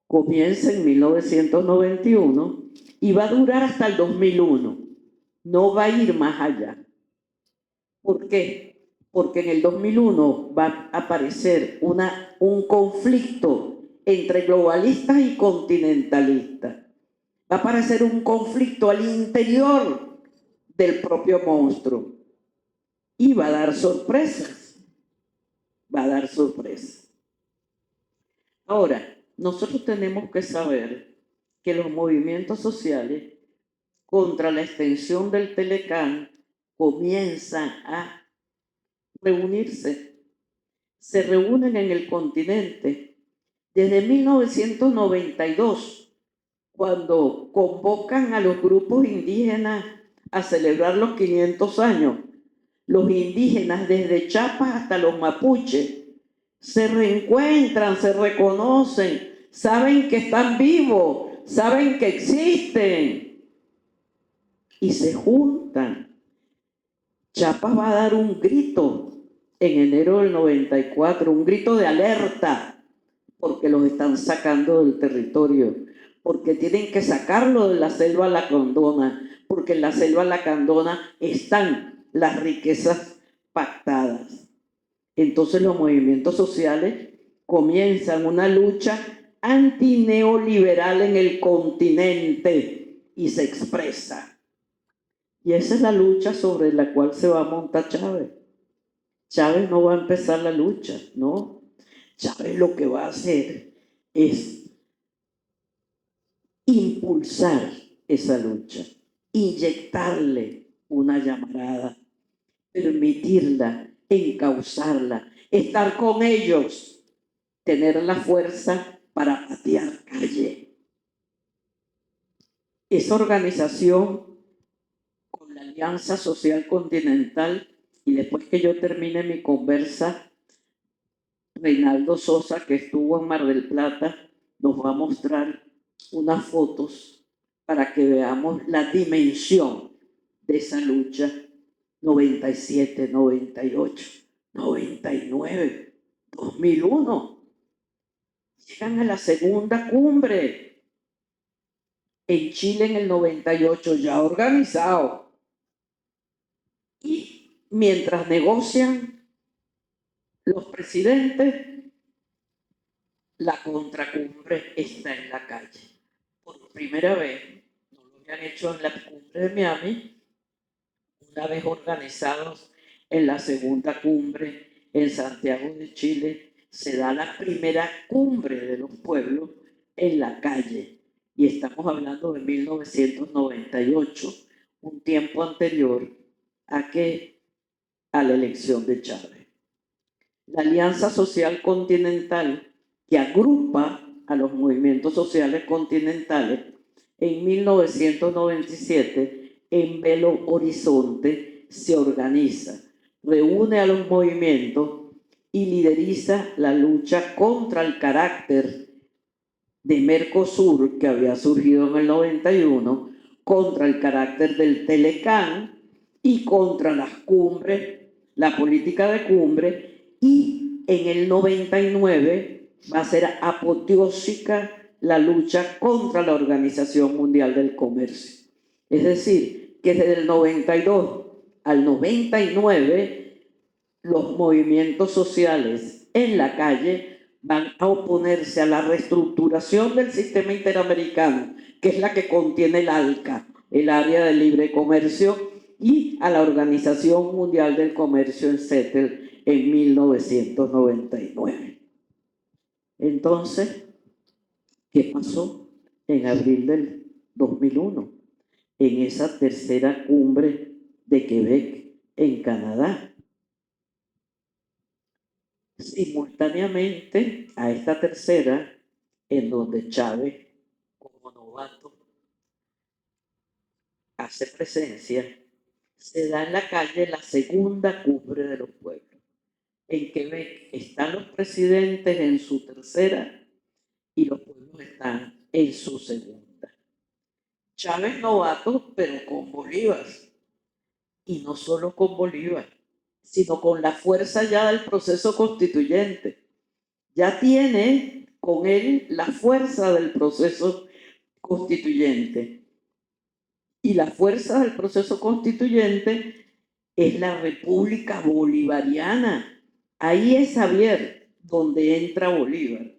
Comienza en 1991 y va a durar hasta el 2001. No va a ir más allá. ¿Por qué? Porque en el 2001 va a aparecer un conflicto entre globalistas y continentalistas. Va a aparecer un conflicto al interior del propio monstruo. Y va a dar sorpresas. Va a dar sorpresas. Ahora, nosotros tenemos que saber que los movimientos sociales contra la extensión del Telecán comienzan a reunirse. Se reúnen en el continente desde 1992, cuando convocan a los grupos indígenas a celebrar los 500 años. Los indígenas desde Chiapas hasta los mapuches se reencuentran, se reconocen, saben que están vivos, saben que existen y se juntan. Chiapas va a dar un grito en enero del 94, un grito de alerta, porque los están sacando del territorio, porque tienen que sacarlo de la selva lacandona, porque en la selva lacandona están las riquezas pactadas. Entonces los movimientos sociales comienzan una lucha antineoliberal en el continente y se expresa. Y esa es la lucha sobre la cual se va a montar Chávez. Chávez no va a empezar la lucha, no. Chávez lo que va a hacer es impulsar esa lucha, inyectarle una llamarada, permitirla, encauzarla, estar con ellos, tener la fuerza para patear calle. Esa organización con la Alianza Social Continental, y después que yo termine mi conversa, Reinaldo Sosa, que estuvo en Mar del Plata, nos va a mostrar unas fotos para que veamos la dimensión de esa lucha. 97, 98, 99, 2001. Llegan a la segunda cumbre en Chile en el 98, ya organizado. Y mientras negocian los presidentes, la contracumbre está en la calle. Por primera vez, no lo habían hecho en la cumbre de Miami, una vez organizados en la segunda cumbre en Santiago de Chile, se da la primera cumbre de los pueblos en la calle. Y estamos hablando de 1998, un tiempo anterior a la elección de Chávez. La Alianza Social Continental, que agrupa a los movimientos sociales continentales, en 1997, en Belo Horizonte, se organiza, reúne a los movimientos y lideriza la lucha contra el carácter de Mercosur, que había surgido en el 91, contra el carácter del Telecán y contra las cumbres, la política de cumbre, y en el 99 va a ser apoteósica la lucha contra la Organización Mundial del Comercio. Es decir, que desde el 92 al 99 los movimientos sociales en la calle van a oponerse a la reestructuración del sistema interamericano, que es la que contiene el ALCA, el Área de Libre Comercio, y a la Organización Mundial del Comercio en Seattle en 1999. Entonces, ¿qué pasó en abril del 2001? En esa tercera cumbre de Quebec, en Canadá. Simultáneamente a esta tercera, en donde Chávez, como novato, hace presencia, se da en la calle la segunda cumbre de los pueblos. En Quebec están los presidentes en su tercera y los pueblos están en su segunda. Chávez novato, pero con Bolívar. Y no solo con Bolívar, sino con la fuerza ya del proceso constituyente. Ya tiene con él la fuerza del proceso constituyente. Y la fuerza del proceso constituyente es la República Bolivariana. Ahí es, Javier, donde entra Bolívar.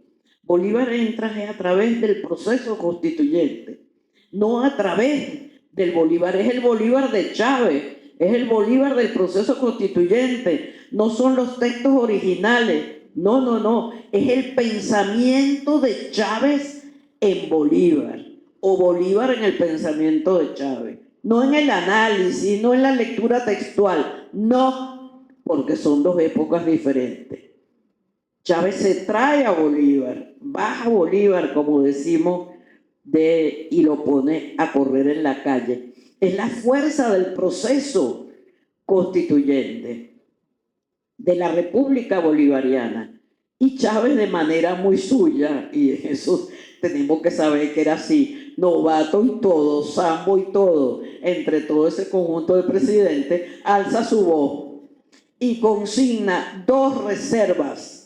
Bolívar entra a través del proceso constituyente, no a través del Bolívar. Es el Bolívar de Chávez, es el Bolívar del proceso constituyente. No son los textos originales. No. Es el pensamiento de Chávez en Bolívar, o Bolívar en el pensamiento de Chávez. No en el análisis, no en la lectura textual. No, porque son dos épocas diferentes. Chávez se trae a Bolívar, baja a Bolívar, como decimos, y lo pone a correr en la calle. Es la fuerza del proceso constituyente de la República Bolivariana. Y Chávez, de manera muy suya, y eso tenemos que saber que era así, novato y todo, sambo y todo, entre todo ese conjunto de presidentes, alza su voz y consigna dos reservas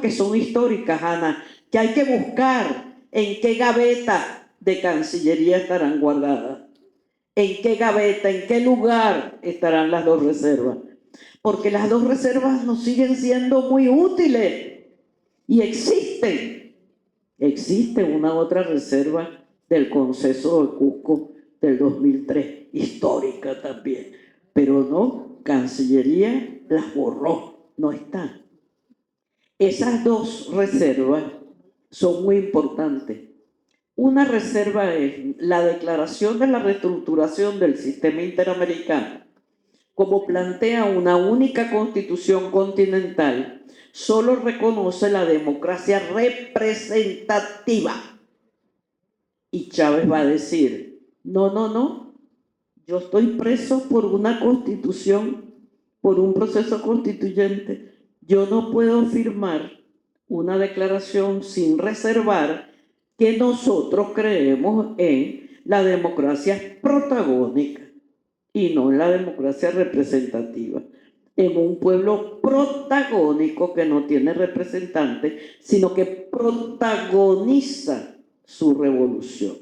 que son históricas, Ana, que hay que buscar en qué gaveta de Cancillería estarán guardadas, en qué gaveta, en qué lugar estarán las dos reservas, porque las dos reservas nos siguen siendo muy útiles y existe una otra reserva del Conceso de Cusco del 2003, histórica también, pero no, Cancillería las borró, no están. Esas dos reservas son muy importantes. Una reserva es la declaración de la reestructuración del sistema interamericano, como plantea una única constitución continental, solo reconoce la democracia representativa. Y Chávez va a decir, no, yo estoy preso por una constitución, por un proceso constituyente. Yo no puedo firmar una declaración sin reservar que nosotros creemos en la democracia protagónica y no en la democracia representativa, en un pueblo protagónico que no tiene representantes, sino que protagoniza su revolución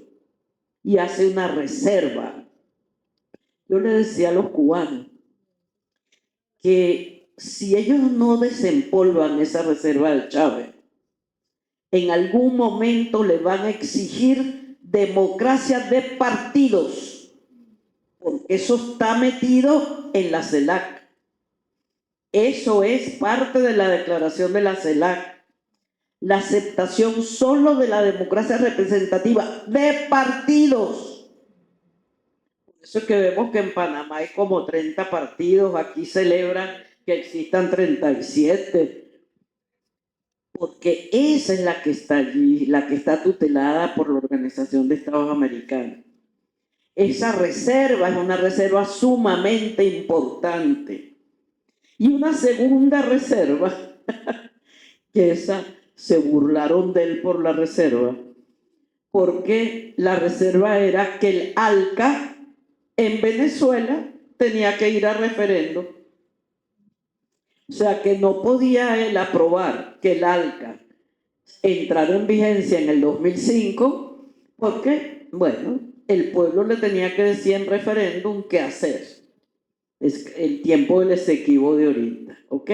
y hace una reserva. Yo le decía a los cubanos que si ellos no desempolvan esa reserva de Chávez, en algún momento le van a exigir democracia de partidos. porque eso está metido en la CELAC. Eso es parte de la declaración de la CELAC. La aceptación solo de la democracia representativa de partidos. Por eso es que vemos que en Panamá hay como 30 partidos, aquí celebran que existan 37, porque esa es la que está allí, la que está tutelada por la Organización de Estados Americanos. Esa reserva es una reserva sumamente importante. Y una segunda reserva, que esa se burlaron de él por la reserva, porque la reserva era que el ALCA en Venezuela tenía que ir a referendo. O sea que no podía él aprobar que el ALCA entrara en vigencia en el 2005 porque, bueno, el pueblo le tenía que decir en referéndum qué hacer. Es el tiempo del Esequibo de ahorita, ¿ok?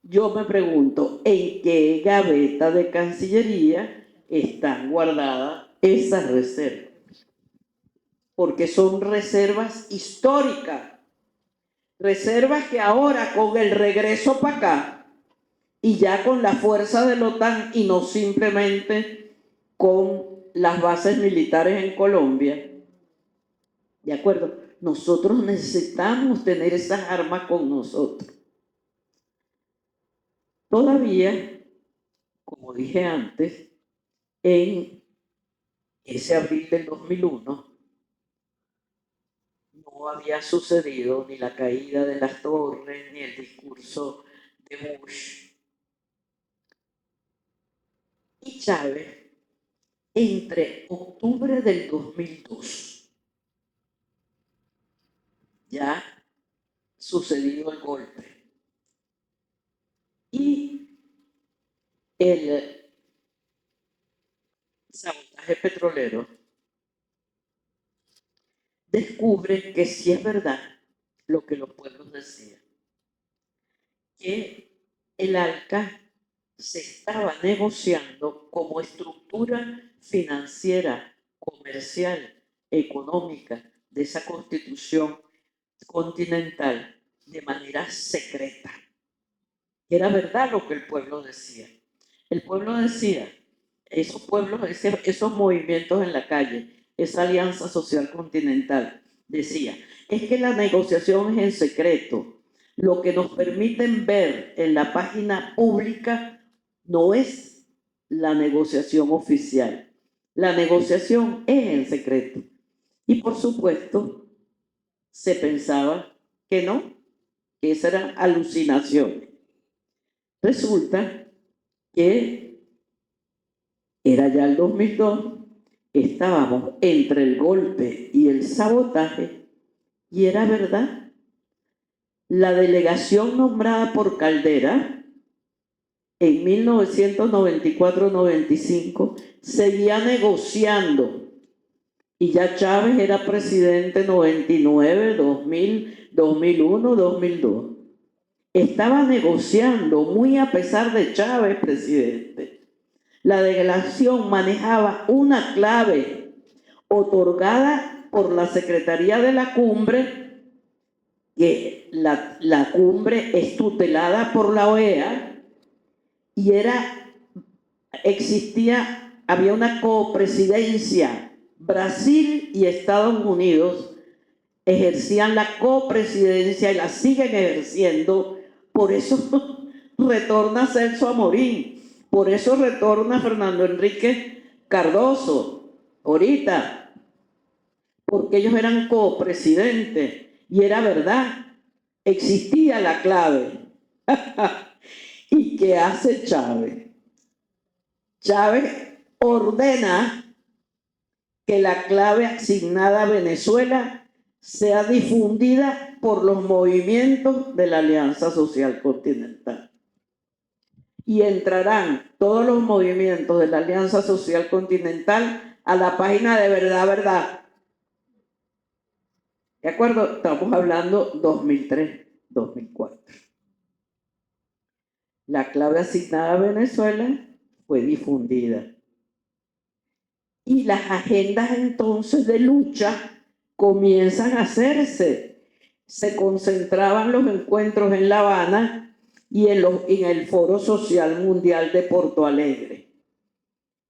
Yo me pregunto, ¿en qué gaveta de Cancillería están guardadas esas reservas? Porque son reservas históricas. Reservas que ahora con el regreso para acá y ya con la fuerza de la OTAN y no simplemente con las bases militares en Colombia, ¿de acuerdo? Nosotros necesitamos tener esas armas con nosotros. Todavía, como dije antes, en ese abril del 2001 no había sucedido ni la caída de las torres ni el discurso de Bush. Y Chávez, entre octubre del 2002, ya sucedido el golpe, y el sabotaje petrolero, descubre que sí es verdad lo que los pueblos decían, que el ALCA se estaba negociando como estructura financiera, comercial, económica de esa constitución continental de manera secreta. Era verdad lo que el pueblo decía. El pueblo decía, esos pueblos, esos movimientos en la calle, esa alianza social continental, decía, es que la negociación es en secreto. Lo que nos permiten ver en la página pública no es la negociación oficial. La negociación es en secreto. Y por supuesto, se pensaba que no, que esa era alucinación. Resulta que era ya el 2002, estábamos entre el golpe y el sabotaje, y era verdad. La delegación nombrada por Caldera en 1994-95 seguía negociando, y ya Chávez era presidente 99, 2000, 2001, 2002. Estaba negociando, muy a pesar de Chávez, presidente. La delegación manejaba una clave otorgada por la Secretaría de la Cumbre, que la cumbre es tutelada por la OEA, y había una copresidencia. Brasil y Estados Unidos ejercían la copresidencia y la siguen ejerciendo. Por eso retorna Celso Amorín, por eso retorna Fernando Enrique Cardoso ahorita, porque ellos eran copresidentes y era verdad, existía la clave. ¿Y qué hace Chávez? Chávez ordena que la clave asignada a Venezuela sea difundida por los movimientos de la Alianza Social Continental. Y entrarán todos los movimientos de la Alianza Social Continental a la página de Verdad. ¿De acuerdo? Estamos hablando 2003, 2004. La clave asignada a Venezuela fue difundida. Y las agendas entonces de lucha comienzan a hacerse. Se concentraban los encuentros en La Habana y en el Foro Social Mundial de Porto Alegre.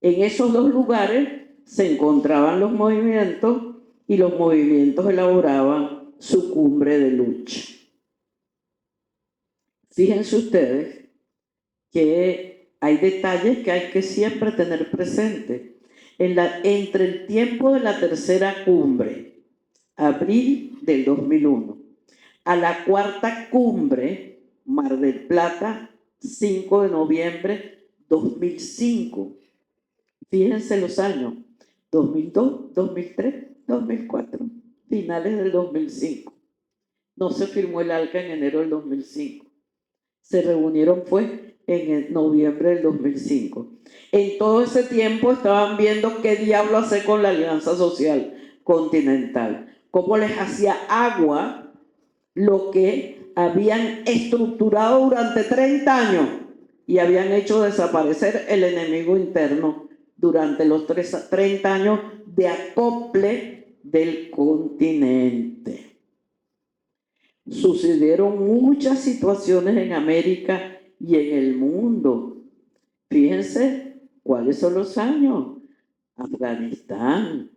En esos dos lugares se encontraban los movimientos y los movimientos elaboraban su cumbre de lucha. Fíjense ustedes que hay detalles que hay que siempre tener presente. Entre el tiempo de la tercera cumbre, abril del 2001, a la cuarta cumbre, Mar del Plata, 5 de noviembre 2005. Fíjense los años, 2002, 2003, 2004, finales del 2005. No se firmó el ALCA en enero del 2005. Se reunieron fue en noviembre del 2005. En todo ese tiempo estaban viendo qué diablo hacer con la Alianza Social Continental, cómo les hacía agua lo que habían estructurado durante 30 años y habían hecho desaparecer el enemigo interno durante los 30 años de acople del continente. Sucedieron muchas situaciones en América y en el mundo. Fíjense cuáles son los años. Afganistán,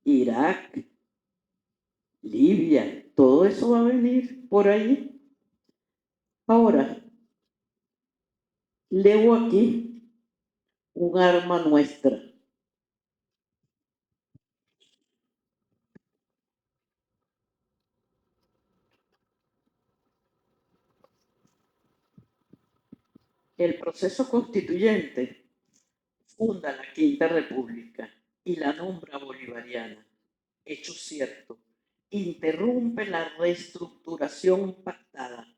Irak, Libia, todo eso va a venir por ahí. Ahora, leo aquí un arma nuestra. El proceso constituyente funda la Quinta República y la nombra bolivariana. Hecho cierto, interrumpe la reestructuración pactada.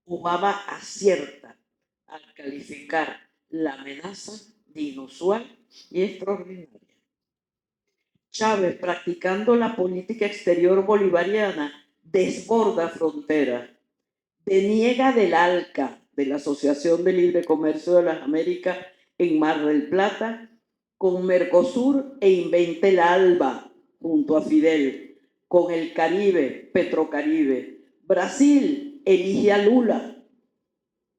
Obama acierta al calificar la amenaza de inusual y extraordinaria. Chávez, practicando la política exterior bolivariana, desborda fronteras, deniega del ALCA, de la Asociación de Libre Comercio de las Américas, en Mar del Plata, con Mercosur e inventa el ALBA, junto a Fidel, con el Caribe, Petrocaribe. Brasil elige a Lula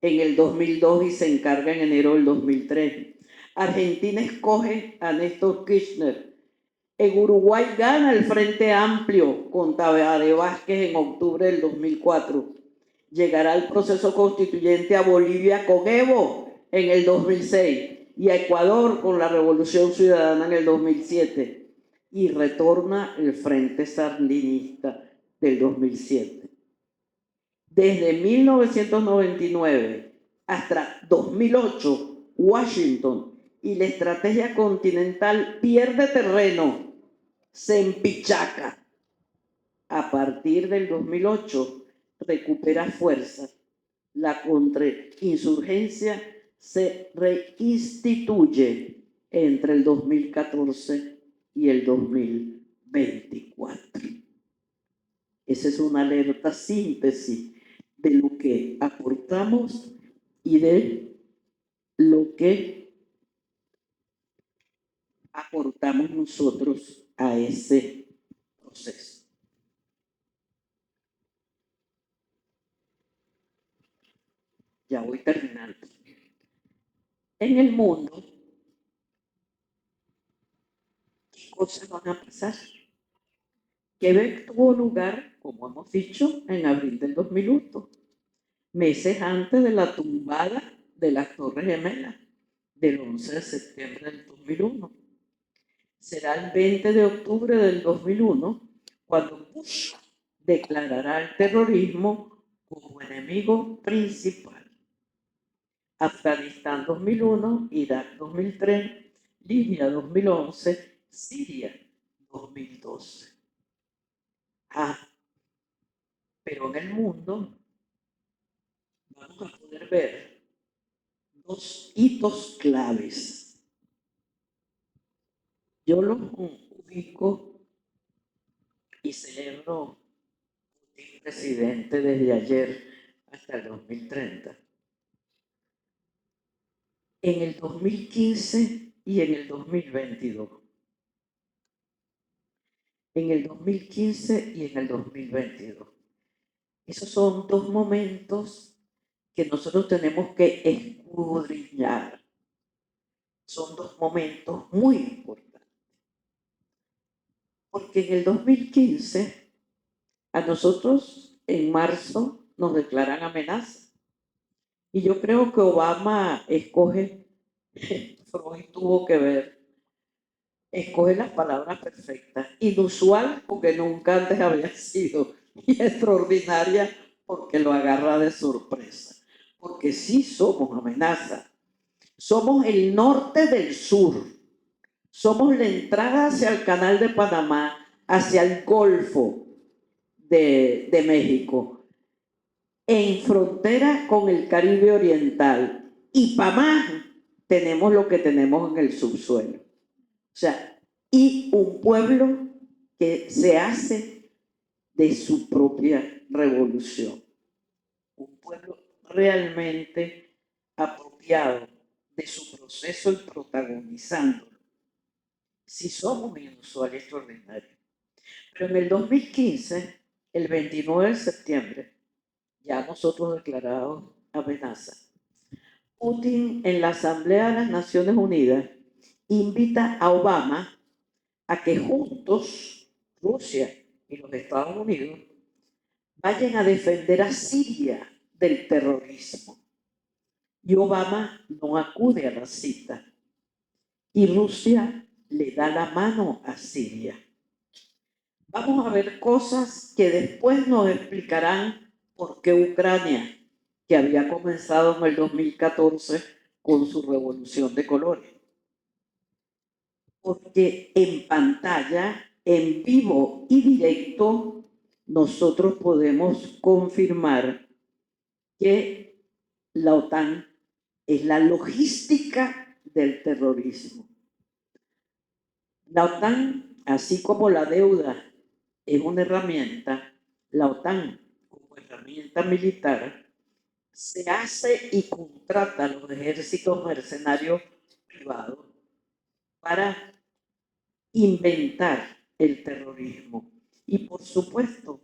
en el 2002 y se encarga en enero del 2003. Argentina escoge a Néstor Kirchner. En Uruguay gana el Frente Amplio con Tabaré Vázquez en octubre del 2004. Llegará el proceso constituyente a Bolivia con Evo en el 2006 y a Ecuador con la Revolución Ciudadana en el 2007. Y retorna el Frente Sandinista del 2007. Desde 1999 hasta 2008, Washington y la estrategia continental pierde terreno, se empichaca. A partir del 2008 recupera fuerza. La contrainsurgencia se reinstituye entre el 2014 y el 2024. Esa es una alerta síntesis de lo que aportamos y de lo que aportamos nosotros a ese proceso. Ya voy terminando. En el mundo, ¿qué cosas van a pasar? Quebec tuvo lugar, como hemos dicho, en abril del 2001, meses antes de la tumbada de las Torres Gemelas del 11 de septiembre del 2001. Será el 20 de octubre del 2001 cuando Bush declarará el terrorismo como enemigo principal. Afganistán 2001, Irak 2003, Libia 2011, Siria 2012. Pero en el mundo vamos a poder ver dos hitos claves. Yo los ubico y celebro el presidente desde ayer hasta el 2030. En el 2015 y en el 2022. en el 2015 y en el 2022. Esos son dos momentos que nosotros tenemos que escudriñar. Son dos momentos muy importantes. Porque en el 2015, a nosotros en marzo nos declaran amenaza. Y yo creo que Obama escoge, Freud tuvo que ver, escoge las palabras perfectas. Inusual porque nunca antes había sido, y extraordinaria porque lo agarra de sorpresa. Porque sí somos amenaza. Somos el norte del sur. Somos la entrada hacia el canal de Panamá, hacia el Golfo de México, en frontera con el Caribe Oriental. Y para más, tenemos lo que tenemos en el subsuelo. O sea, y un pueblo que se hace de su propia revolución. Un pueblo realmente apropiado de su proceso y protagonizándolo. Si somos inusual y extraordinario. Pero en el 2015, el 29 de septiembre, ya nosotros declaramos amenaza, Putin en la Asamblea de las Naciones Unidas invita a Obama a que juntos, Rusia y los Estados Unidos, vayan a defender a Siria del terrorismo. Y Obama no acude a la cita. Y Rusia le da la mano a Siria. Vamos a ver cosas que después nos explicarán por qué Ucrania, que había comenzado en el 2014 con su revolución de colores. Porque en pantalla, en vivo y directo, nosotros podemos confirmar que la OTAN es la logística del terrorismo. La OTAN, así como la deuda es una herramienta, la OTAN como herramienta militar se hace y contrata a los ejércitos mercenarios privados para inventar el terrorismo. Y por supuesto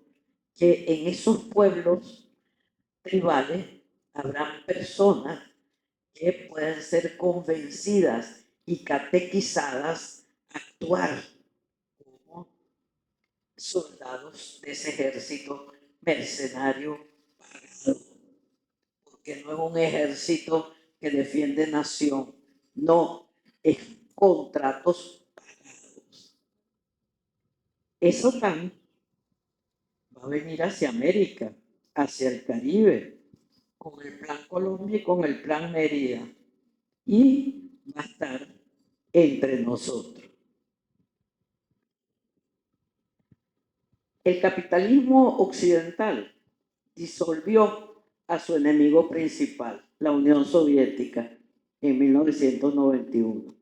que en esos pueblos tribales habrán personas que pueden ser convencidas y catequizadas a actuar como soldados de ese ejército mercenario pagado, porque no es un ejército que defiende nación, no, es contratos pagados. Eso también va a venir hacia América, hacia el Caribe, con el Plan Colombia y con el Plan Mérida, y va a estar entre nosotros. El capitalismo occidental disolvió a su enemigo principal, la Unión Soviética, en 1991.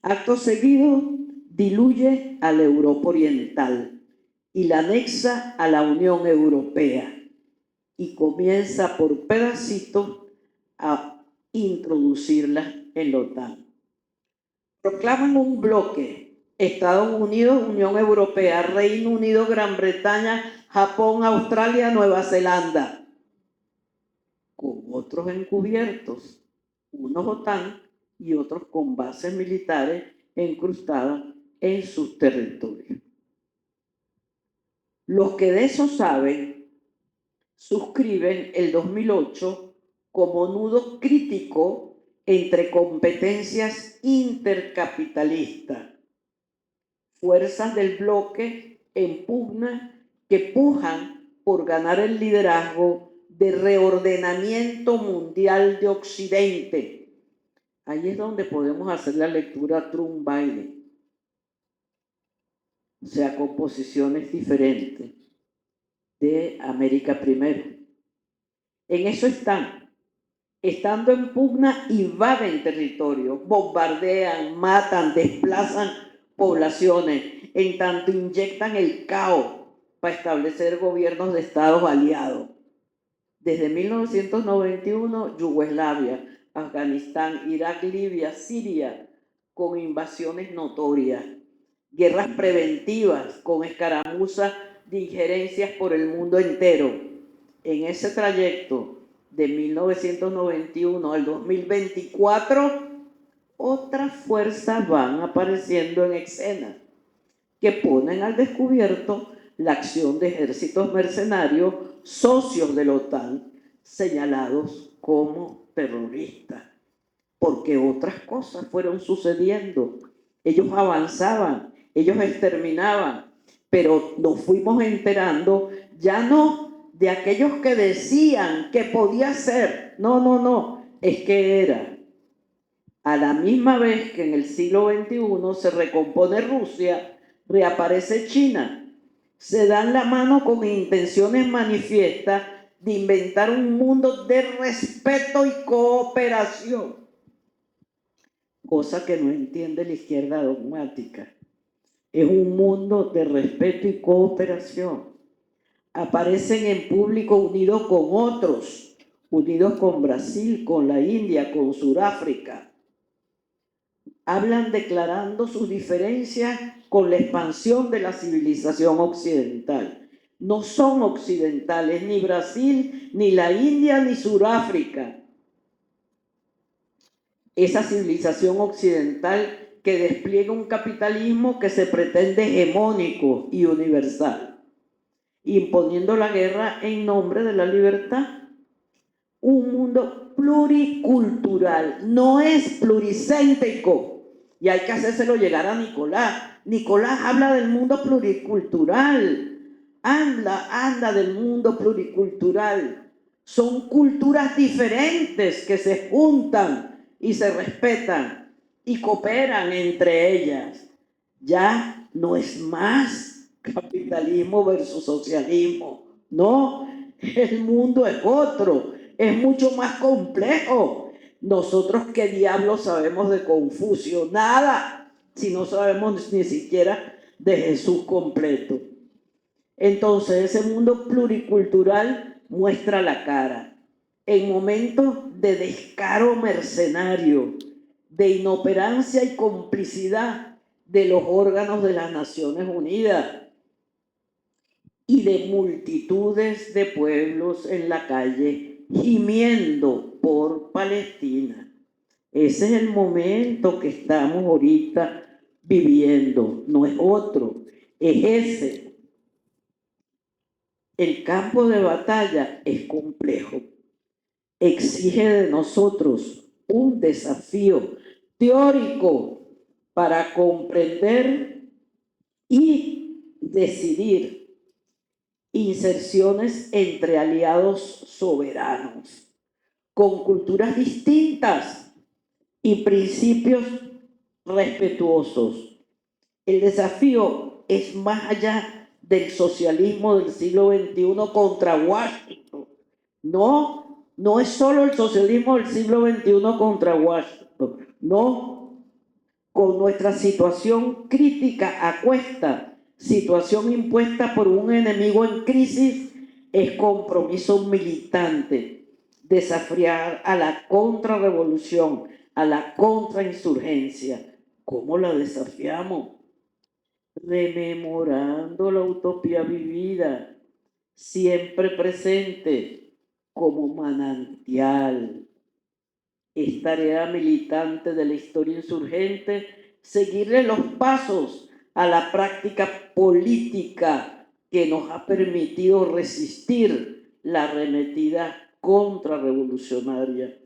Acto seguido, diluye a la Europa Oriental y la anexa a la Unión Europea y comienza por pedacitos a introducirla en la OTAN. Proclaman un bloque: Estados Unidos, Unión Europea, Reino Unido, Gran Bretaña, Japón, Australia, Nueva Zelanda, con otros encubiertos, unos OTAN y otros con bases militares incrustadas en sus territorios. Los que de eso saben suscriben el 2008 como nudo crítico entre competencias intercapitalistas. Fuerzas del bloque que pujan por ganar el liderazgo de reordenamiento mundial de Occidente. Ahí es donde podemos hacer la lectura Trump-Biden. O sea, con posiciones diferentes de América primero. En eso están. Estando en pugna, invaden territorio, bombardean, matan, desplazan poblaciones, en tanto inyectan el caos para establecer gobiernos de estados aliados. Desde 1991, Yugoslavia, Afganistán, Irak, Libia, Siria, con invasiones notorias. guerras preventivas con escaramuzas de injerencias por el mundo entero. En ese trayecto de 1991 al 2024, otras fuerzas van apareciendo en escena que ponen al descubierto la acción de ejércitos mercenarios socios de la OTAN señalados como terroristas, porque otras cosas fueron sucediendo. Ellos avanzaban, ellos exterminaban, pero nos fuimos enterando ya no de aquellos que decían que podía ser, no, es que era. A la misma vez que en el siglo XXI se recompone Rusia, reaparece China. Se dan la mano con intenciones manifiestas de inventar un mundo de respeto y cooperación, cosa que no entiende la izquierda dogmática. Es un mundo de respeto y cooperación. Aparecen en público unidos con otros, unidos con Brasil, con la India, con Sudáfrica. Hablan declarando sus diferencias con la expansión de la civilización occidental. No son occidentales ni Brasil, ni la India, ni Sudáfrica. Esa civilización occidental que despliega un capitalismo que se pretende hegemónico y universal, imponiendo la guerra en nombre de la libertad. Un mundo pluricultural, no es pluricéntrico. Y hay que hacérselo llegar a Nicolás. Nicolás habla del mundo pluricultural. Habla del mundo pluricultural. Son culturas diferentes que se juntan y se respetan y cooperan entre ellas. Ya no es más capitalismo versus socialismo. No, el mundo es otro, es mucho más complejo. Nosotros qué diablos sabemos de Confucio, nada, si no sabemos ni siquiera de Jesús completo. Entonces ese mundo pluricultural muestra la cara. En momentos de descaro mercenario, de inoperancia y complicidad de los órganos de las Naciones Unidas y de multitudes de pueblos en la calle gimiendo por Palestina. Ese es el momento que estamos ahorita viviendo, no es otro, es ese. El campo de batalla es complejo, exige de nosotros un desafío teórico para comprender y decidir inserciones entre aliados soberanos, con culturas distintas y principios respetuosos. El desafío es más allá del socialismo del siglo XXI contra Washington. No es solo el socialismo del siglo XXI contra Washington. No, con nuestra situación crítica a cuesta, situación impuesta por un enemigo en crisis, es compromiso militante, desafiar a la contrarrevolución, a la contrainsurgencia. ¿Cómo la desafiamos? Rememorando la utopía vivida, siempre presente como manantial. Es tarea militante de la historia insurgente seguirle los pasos a la práctica política que nos ha permitido resistir la arremetida contrarrevolucionaria.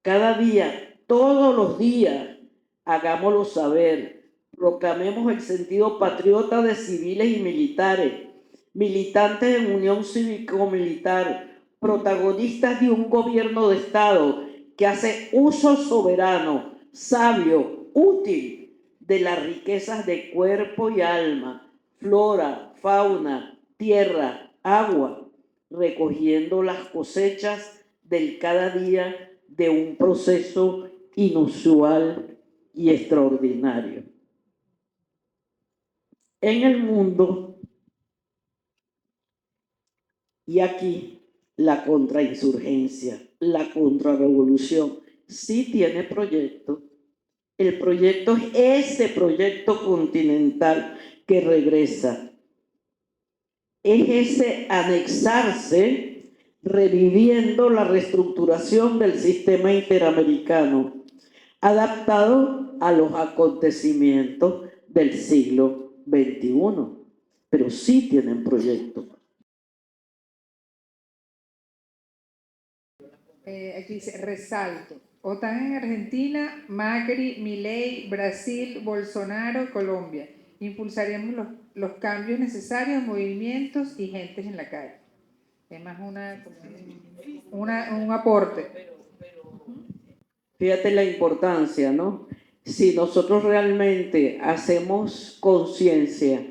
Cada día, todos los días, hagámoslo saber, proclamemos el sentido patriota de civiles y militares, militantes en unión cívico-militar, protagonistas de un gobierno de Estado que hace uso soberano, sabio, útil de las riquezas de cuerpo y alma, flora, fauna, tierra, agua, recogiendo las cosechas del cada día de un proceso inusual y extraordinario. En el mundo, y aquí la contrainsurgencia, la contrarrevolución, sí tiene proyecto. El proyecto es ese proyecto continental que regresa. Es ese anexarse, reviviendo la reestructuración del sistema interamericano, adaptado a los acontecimientos del siglo XXI. Pero sí tienen proyecto. Aquí dice, resalto. OTAN en Argentina, Macri, Milei, Brasil, Bolsonaro, Colombia. Impulsaremos los cambios necesarios, movimientos y gentes en la calle. Es más un aporte. Fíjate la importancia, ¿no? Si nosotros realmente hacemos conciencia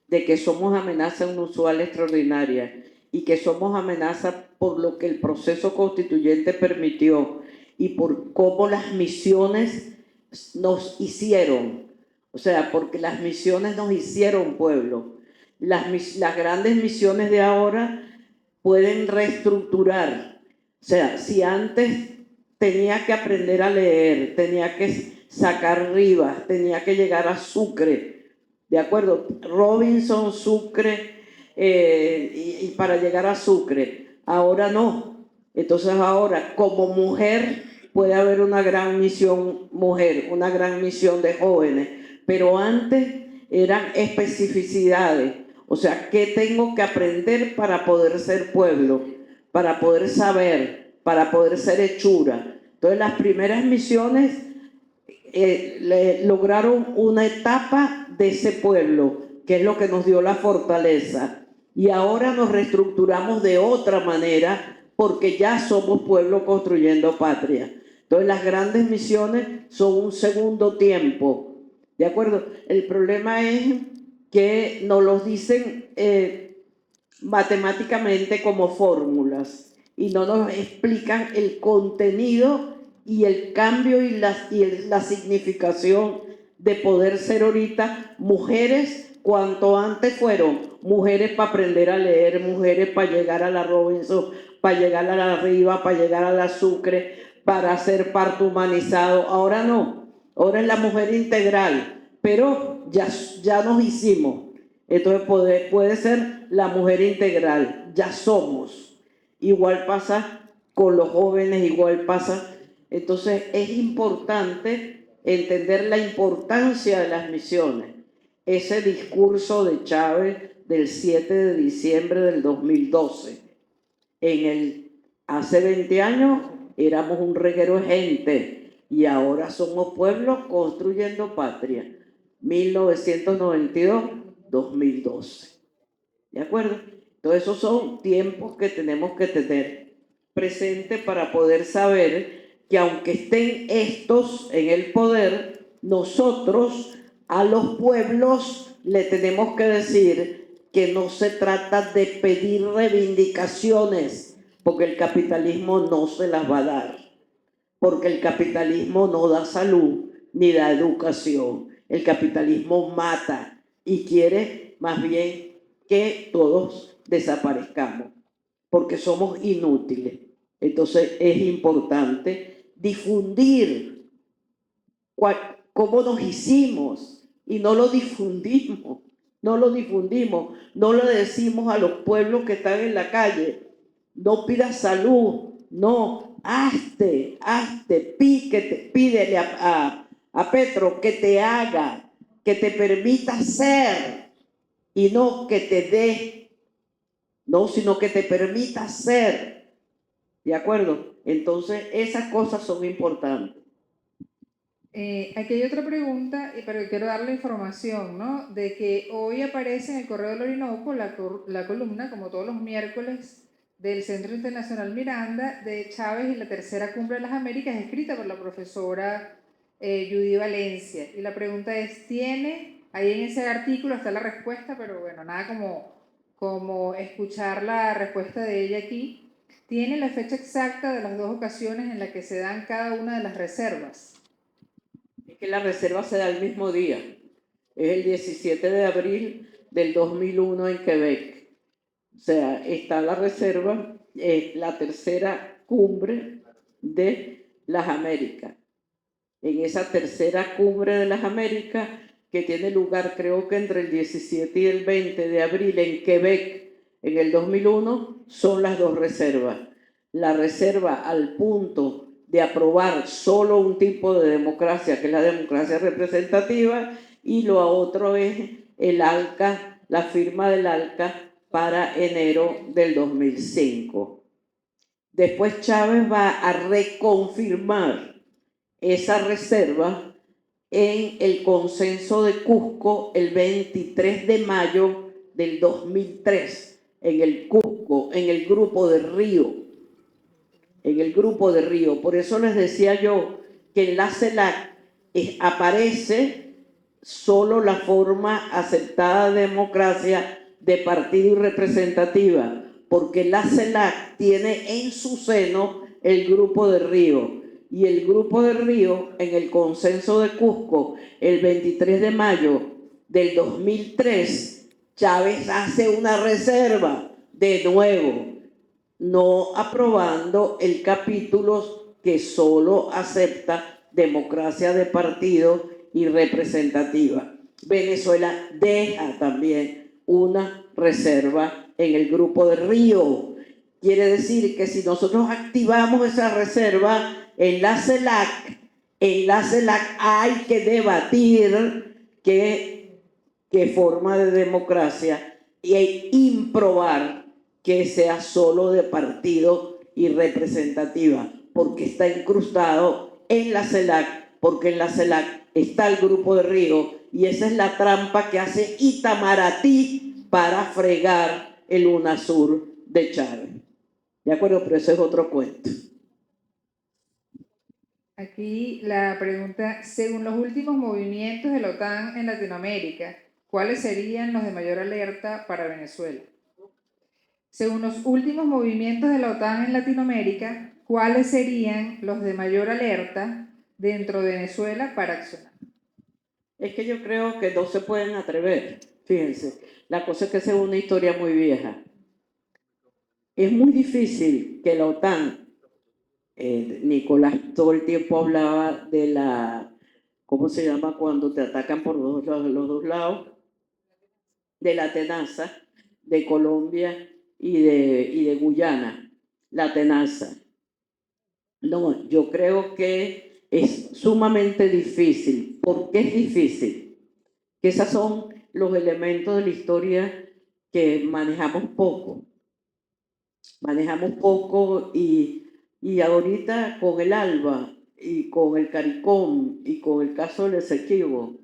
de que somos amenaza inusual extraordinaria y que somos amenaza por lo que el proceso constituyente permitió y por cómo las misiones nos hicieron, o sea, porque las misiones nos hicieron pueblo. Las grandes misiones de ahora pueden reestructurar. O sea, si antes tenía que aprender a leer, tenía que sacar Rivas, tenía que llegar a Sucre, ¿de acuerdo? Robinson, Sucre, y para llegar a Sucre. Ahora no. Entonces ahora, como mujer, puede haber una gran misión mujer, una gran misión de jóvenes, pero antes eran especificidades. O sea, ¿qué tengo que aprender para poder ser pueblo? Para poder saber, para poder ser hechura. Entonces las primeras misiones lograron una etapa de ese pueblo, que es lo que nos dio la fortaleza. Y ahora nos reestructuramos de otra manera porque ya somos pueblo construyendo patria. Entonces las grandes misiones son un segundo tiempo, ¿de acuerdo? El problema es que nos los dicen matemáticamente como fórmulas y no nos explican el contenido y el cambio y la significación de poder ser ahorita mujeres cuanto antes fueron mujeres para aprender a leer, mujeres para llegar a la Robinson, para llegar a la Riva, para llegar a la Sucre, para hacer parto humanizado. Ahora no, ahora es la mujer integral, pero ya nos hicimos. Entonces puede ser la mujer integral, ya somos. Igual pasa con los jóvenes, igual pasa. Entonces es importante entender la importancia de las misiones. Ese discurso de Chávez del 7 de diciembre del 2012. Hace 20 años éramos un reguero de gente y ahora somos pueblos construyendo patria. 1992-2012. ¿De acuerdo? Entonces esos son tiempos que tenemos que tener presente para poder saber que aunque estén estos en el poder, nosotros a los pueblos le tenemos que decir que no se trata de pedir reivindicaciones, porque el capitalismo no se las va a dar, porque el capitalismo no da salud ni da educación. El capitalismo mata y quiere más bien que todos desaparezcamos, porque somos inútiles. Entonces es importante difundir cómo nos hicimos y no lo difundimos, no le decimos a los pueblos que están en la calle, no pidas salud, no, pídele a Petro que te haga, que te permita ser y no que te dé, no, sino que te permita ser, ¿de acuerdo? Entonces esas cosas son importantes. Aquí hay otra pregunta, pero quiero darle información, ¿no? De que hoy aparece en el Correo del Orinoco la columna, como todos los miércoles, del Centro Internacional Miranda, de Chávez y la Tercera Cumbre de las Américas, escrita por la profesora Judy Valencia. Y la pregunta es, ahí en ese artículo está la respuesta, pero bueno, nada como escuchar la respuesta de ella aquí. ¿Tiene la fecha exacta de las dos ocasiones en las que se dan cada una de las reservas? Que la reserva se da el mismo día. Es el 17 de abril del 2001 en Quebec. O sea, está la reserva, la tercera cumbre de las Américas. en esa tercera cumbre de las Américas que tiene lugar creo que entre el 17 y el 20 de abril en Quebec en el 2001, son las dos reservas. La reserva al punto de aprobar solo un tipo de democracia, que es la democracia representativa, y lo otro es el ALCA, la firma del ALCA para enero del 2005. Después Chávez va a reconfirmar esa reserva en el consenso de Cusco el 23 de mayo del 2003, en el Cusco, en el grupo de Río. En el grupo de Río. Por eso les decía yo que en la CELAC aparece solo la forma aceptada de democracia de partido y representativa, porque la CELAC tiene en su seno el grupo de Río. Y el grupo de Río, en el consenso de Cusco, el 23 de mayo del 2003, Chávez hace una reserva de nuevo, no aprobando el capítulo que solo acepta democracia de partido y representativa. Venezuela deja también una reserva en el grupo de Río. Quiere decir que si nosotros activamos esa reserva en la CELAC hay que debatir qué forma de democracia e improbar que sea solo de partido y representativa, porque está incrustado en la CELAC, porque en la CELAC está el grupo de Río, y esa es la trampa que hace Itamaraty para fregar el UNASUR de Chávez. ¿De acuerdo? Pero ese es otro cuento. Aquí la pregunta, según los últimos movimientos de la OTAN en Latinoamérica, ¿cuáles serían los de mayor alerta para Venezuela? Según los últimos movimientos de la OTAN en Latinoamérica, ¿cuáles serían los de mayor alerta dentro de Venezuela para accionar? Es que yo creo que no se pueden atrever. Fíjense, la cosa es que esa es una historia muy vieja. Es muy difícil que la OTAN, Nicolás todo el tiempo hablaba de la, ¿cómo se llama cuando te atacan por los dos lados? De la tenaza de Colombia y de Guyana, la tenaza. No, yo creo que es sumamente difícil. ¿Por qué es difícil? Que esos son los elementos de la historia que manejamos poco. Manejamos poco y ahorita con el ALBA y con el CARICOM y con el caso del Esequibo,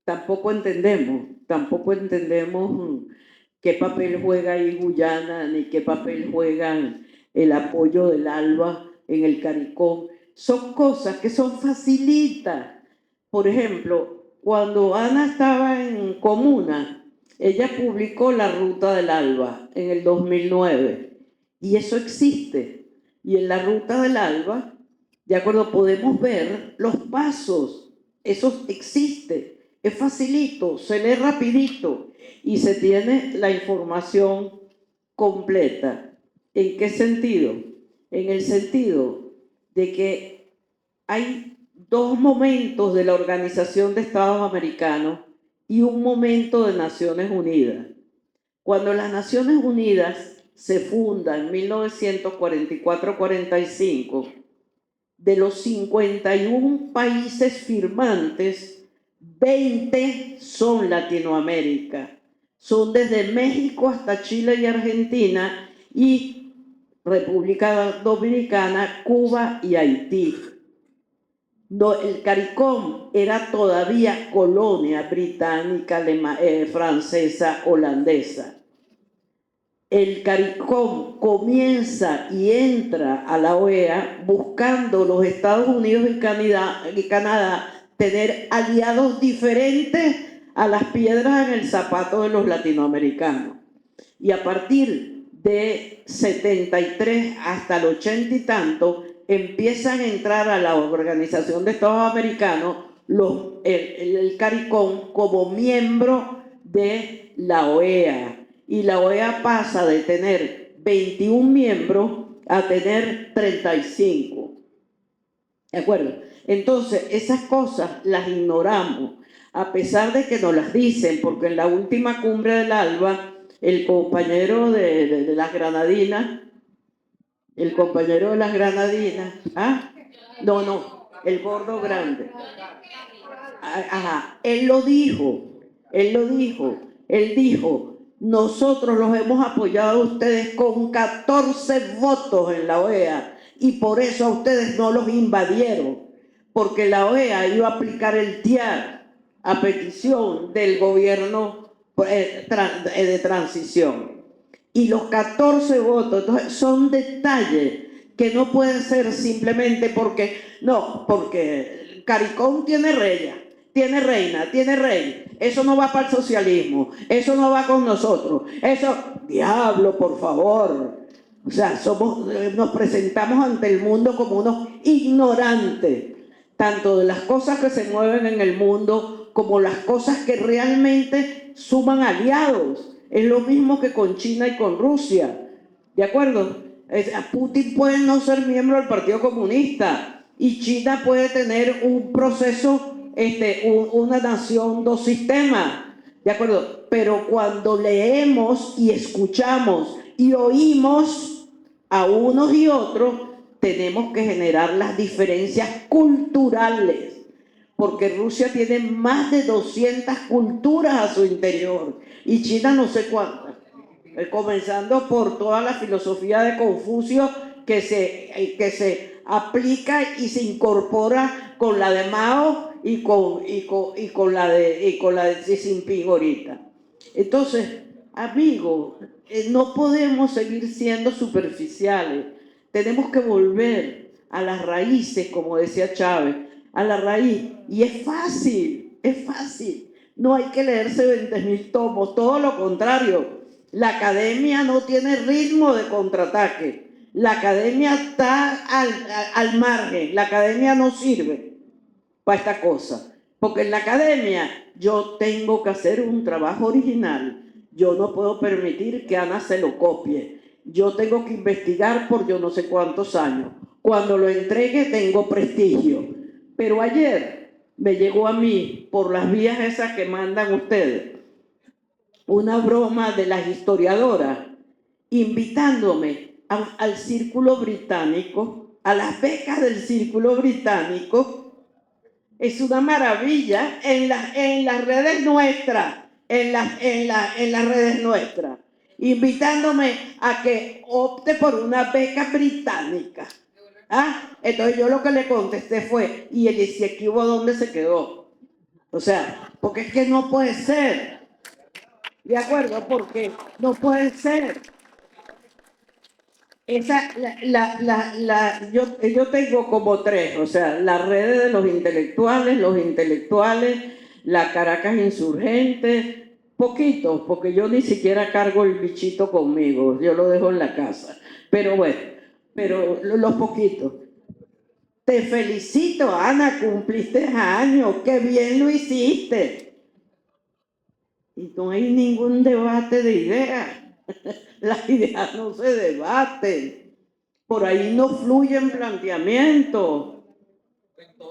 tampoco entendemos qué papel juega ahí Guyana, ni qué papel juegan el apoyo del ALBA en el CARICOM. Son cosas que son facilitas. Por ejemplo, cuando Ana estaba en Comuna, ella publicó la ruta del ALBA en el 2009. Y eso existe. Y en la ruta del ALBA, de acuerdo, podemos ver los pasos. Eso existe. Es facilito, se lee rapidito y se tiene la información completa. ¿En qué sentido? En el sentido de que hay dos momentos de la Organización de Estados Americanos y un momento de Naciones Unidas. Cuando las Naciones Unidas se funda en 1944-45, de los 51 países firmantes, 20 son Latinoamérica. Son desde México hasta Chile y Argentina y República Dominicana, Cuba y Haití. No, el CARICOM era todavía colonia británica, francesa, holandesa. El CARICOM comienza y entra a la OEA buscando los Estados Unidos y Canadá tener aliados diferentes a las piedras en el zapato de los latinoamericanos. Y a partir de 73 hasta el 80 y tanto, empiezan a entrar a la Organización de Estados Americanos el CARICOM como miembro de la OEA. Y la OEA pasa de tener 21 miembros a tener 35. ¿De acuerdo? Entonces, esas cosas las ignoramos, a pesar de que nos las dicen, porque en la última cumbre del ALBA, el compañero de las granadinas, ¿ah? No, el gordo grande. Ajá, él dijo, nosotros los hemos apoyado a ustedes con 14 votos en la OEA y por eso a ustedes no los invadieron, porque la OEA iba a aplicar el TIAR a petición del gobierno de transición. Y los 14 votos, entonces, son detalles que no pueden ser simplemente porque Caricón tiene reina, tiene rey. Eso no va para el socialismo, eso no va con nosotros. Eso, diablo, por favor. O sea, nos presentamos ante el mundo como unos ignorantes, tanto de las cosas que se mueven en el mundo como las cosas que realmente suman aliados. Es lo mismo que con China y con Rusia, ¿de acuerdo? Putin puede no ser miembro del Partido Comunista y China puede tener un proceso, una nación, dos sistemas, ¿de acuerdo? Pero cuando leemos y escuchamos y oímos a unos y otros, tenemos que generar las diferencias culturales, porque Rusia tiene más de 200 culturas a su interior y China no sé cuántas, comenzando por toda la filosofía de Confucio que se aplica y se incorpora con la de Mao y con la de Xi Jinping ahorita. Entonces, amigos, no podemos seguir siendo superficiales. Tenemos que volver a las raíces, como decía Chávez, a la raíz. Y es fácil. No hay que leerse 20.000 tomos, todo lo contrario. La academia no tiene ritmo de contraataque. La academia está al margen. La academia no sirve para esta cosa. Porque en la academia yo tengo que hacer un trabajo original. Yo no puedo permitir que Ana se lo copie. Yo tengo que investigar por yo no sé cuántos años. Cuando lo entregue tengo prestigio. Pero ayer me llegó a mí, por las vías esas que mandan ustedes, una broma de las historiadoras invitándome al Círculo Británico, a las becas del Círculo Británico. Es una maravilla en las redes nuestras, en las redes nuestras, invitándome a que opte por una beca británica. Entonces yo lo que le contesté fue, ¿y el Esequibo dónde se quedó? O sea, porque es que no puede ser. ¿De acuerdo? Porque no puede ser. Yo tengo como tres, o sea, las redes de los intelectuales, la Caracas Insurgente, poquitos, porque yo ni siquiera cargo el bichito conmigo, yo lo dejo en la casa. Pero bueno, los poquitos. Te felicito, Ana, cumpliste años, qué bien lo hiciste. Y no hay ningún debate de ideas. Las ideas no se debaten. Por ahí no fluyen planteamientos.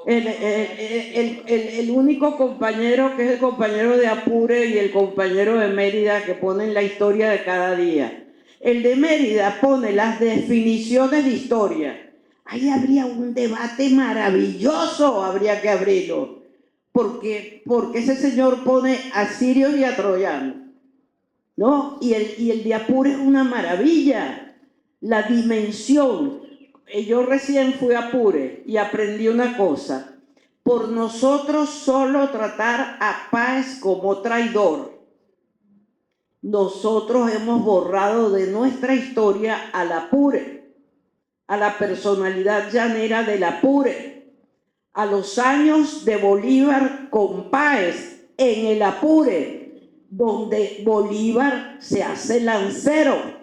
El único compañero que es el compañero de Apure y el compañero de Mérida que ponen la historia de cada día. El de Mérida pone las definiciones de historia. Ahí habría un debate maravilloso, habría que abrirlo. Porque ese señor pone a sirios y a troyanos, ¿no? Y el de Apure es una maravilla. La dimensión. Yo recién fui a Apure y aprendí una cosa. Por nosotros solo tratar a Páez como traidor, nosotros hemos borrado de nuestra historia al Apure, a la personalidad llanera del Apure, a los años de Bolívar con Páez en el Apure, donde Bolívar se hace lancero.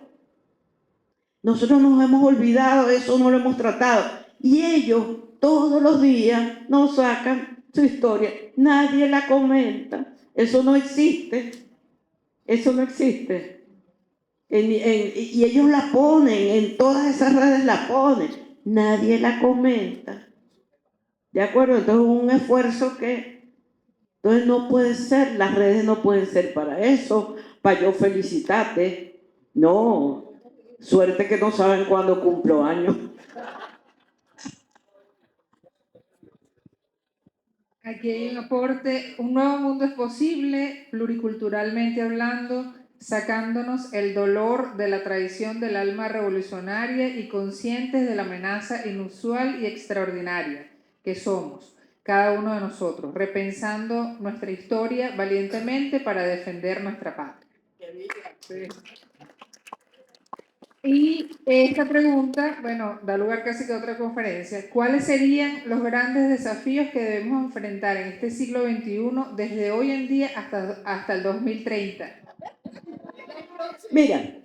Nosotros nos hemos olvidado, eso no lo hemos tratado. Y ellos todos los días nos sacan su historia. Nadie la comenta. Eso no existe. Y ellos la ponen, en todas esas redes la ponen. Nadie la comenta. ¿De acuerdo? Entonces un esfuerzo que, entonces no puede ser, las redes no pueden ser para eso, para yo felicitarte. No, suerte que no saben cuándo cumplo años. Aquí hay un aporte, un nuevo mundo es posible, pluriculturalmente hablando, sacándonos el dolor de la tradición del alma revolucionaria y conscientes de la amenaza inusual y extraordinaria que somos, cada uno de nosotros, repensando nuestra historia valientemente para defender nuestra patria. Sí. Y esta pregunta, bueno, da lugar casi que a otra conferencia. ¿Cuáles serían los grandes desafíos que debemos enfrentar en este siglo XXI desde hoy en día hasta el 2030? Mira,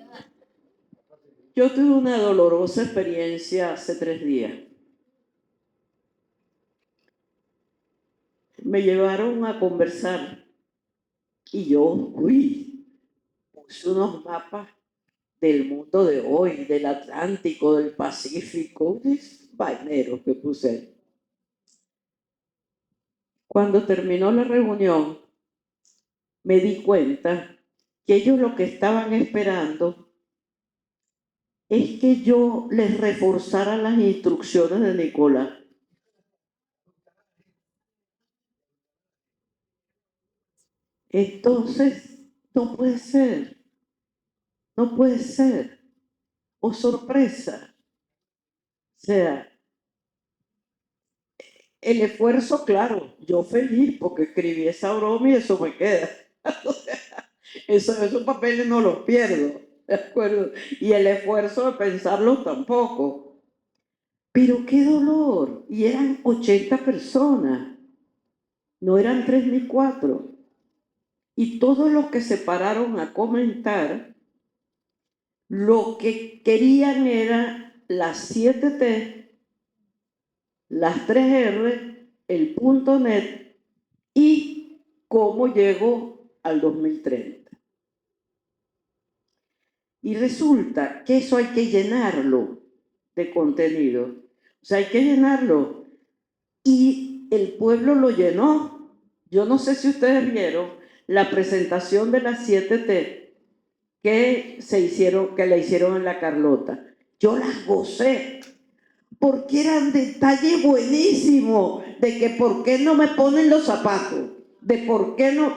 yo tuve una dolorosa experiencia hace 3 días. Me llevaron a conversar y yo, puse unos mapas del mundo de hoy, del Atlántico, del Pacífico, unos vaineros que puse. Cuando terminó la reunión, me di cuenta que ellos lo que estaban esperando es que yo les reforzara las instrucciones de Nicolás. Entonces, no puede ser, no puede ser. Oh, sorpresa. O sea, el esfuerzo, claro, yo feliz porque escribí esa broma y eso me queda. Esos papeles no los pierdo, ¿de acuerdo? Y el esfuerzo de pensarlo tampoco. Pero qué dolor. Y eran 80 personas, no eran 3 ni 4. Y todos los que se pararon a comentar, lo que querían era las 7T, las 3R, el .net y cómo llegó al 2030. Y resulta que eso hay que llenarlo de contenido. O sea, hay que llenarlo. Y el pueblo lo llenó. Yo no sé si ustedes vieron la presentación de las 7T que la hicieron en la Carlota. Yo las gocé porque eran detalles buenísimos de que por qué no me ponen los zapatos, de por qué no,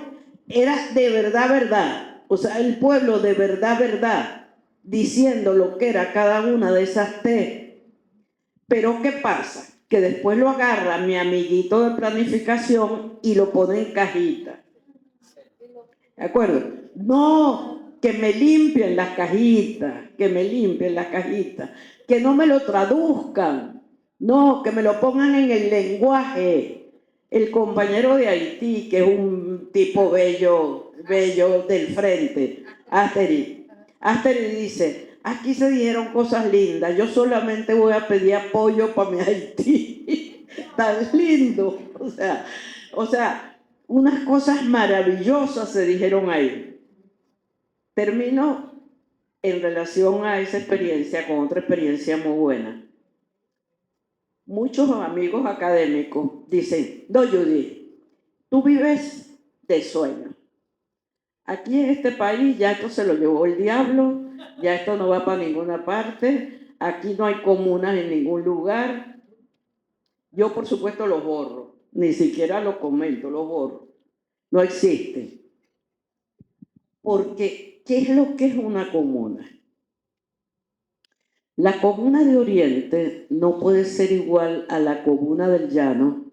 era de verdad, verdad, o sea, el pueblo de verdad, verdad, diciendo lo que era cada una de esas T. Pero ¿qué pasa? Que después lo agarra mi amiguito de planificación y lo pone en cajita. ¿De acuerdo? No, que me limpien las cajitas, que me limpien las cajitas, que no me lo traduzcan, no, que me lo pongan en el lenguaje. El compañero de Haití, que es un tipo bello del frente, Asteri dice, aquí se dijeron cosas lindas, yo solamente voy a pedir apoyo para mi Haití. Tan lindo, o sea, unas cosas maravillosas se dijeron ahí. Termino en relación a esa experiencia con otra experiencia muy buena. Muchos amigos académicos dicen, no, Judy, tú vives de sueño. Aquí en este país ya esto se lo llevó el diablo, ya esto no va para ninguna parte, aquí no hay comunas en ningún lugar. Yo, por supuesto, los borro, ni siquiera los comento, los borro. No existe. Porque, ¿qué es lo que es una comuna? La comuna de Oriente no puede ser igual a la comuna del Llano,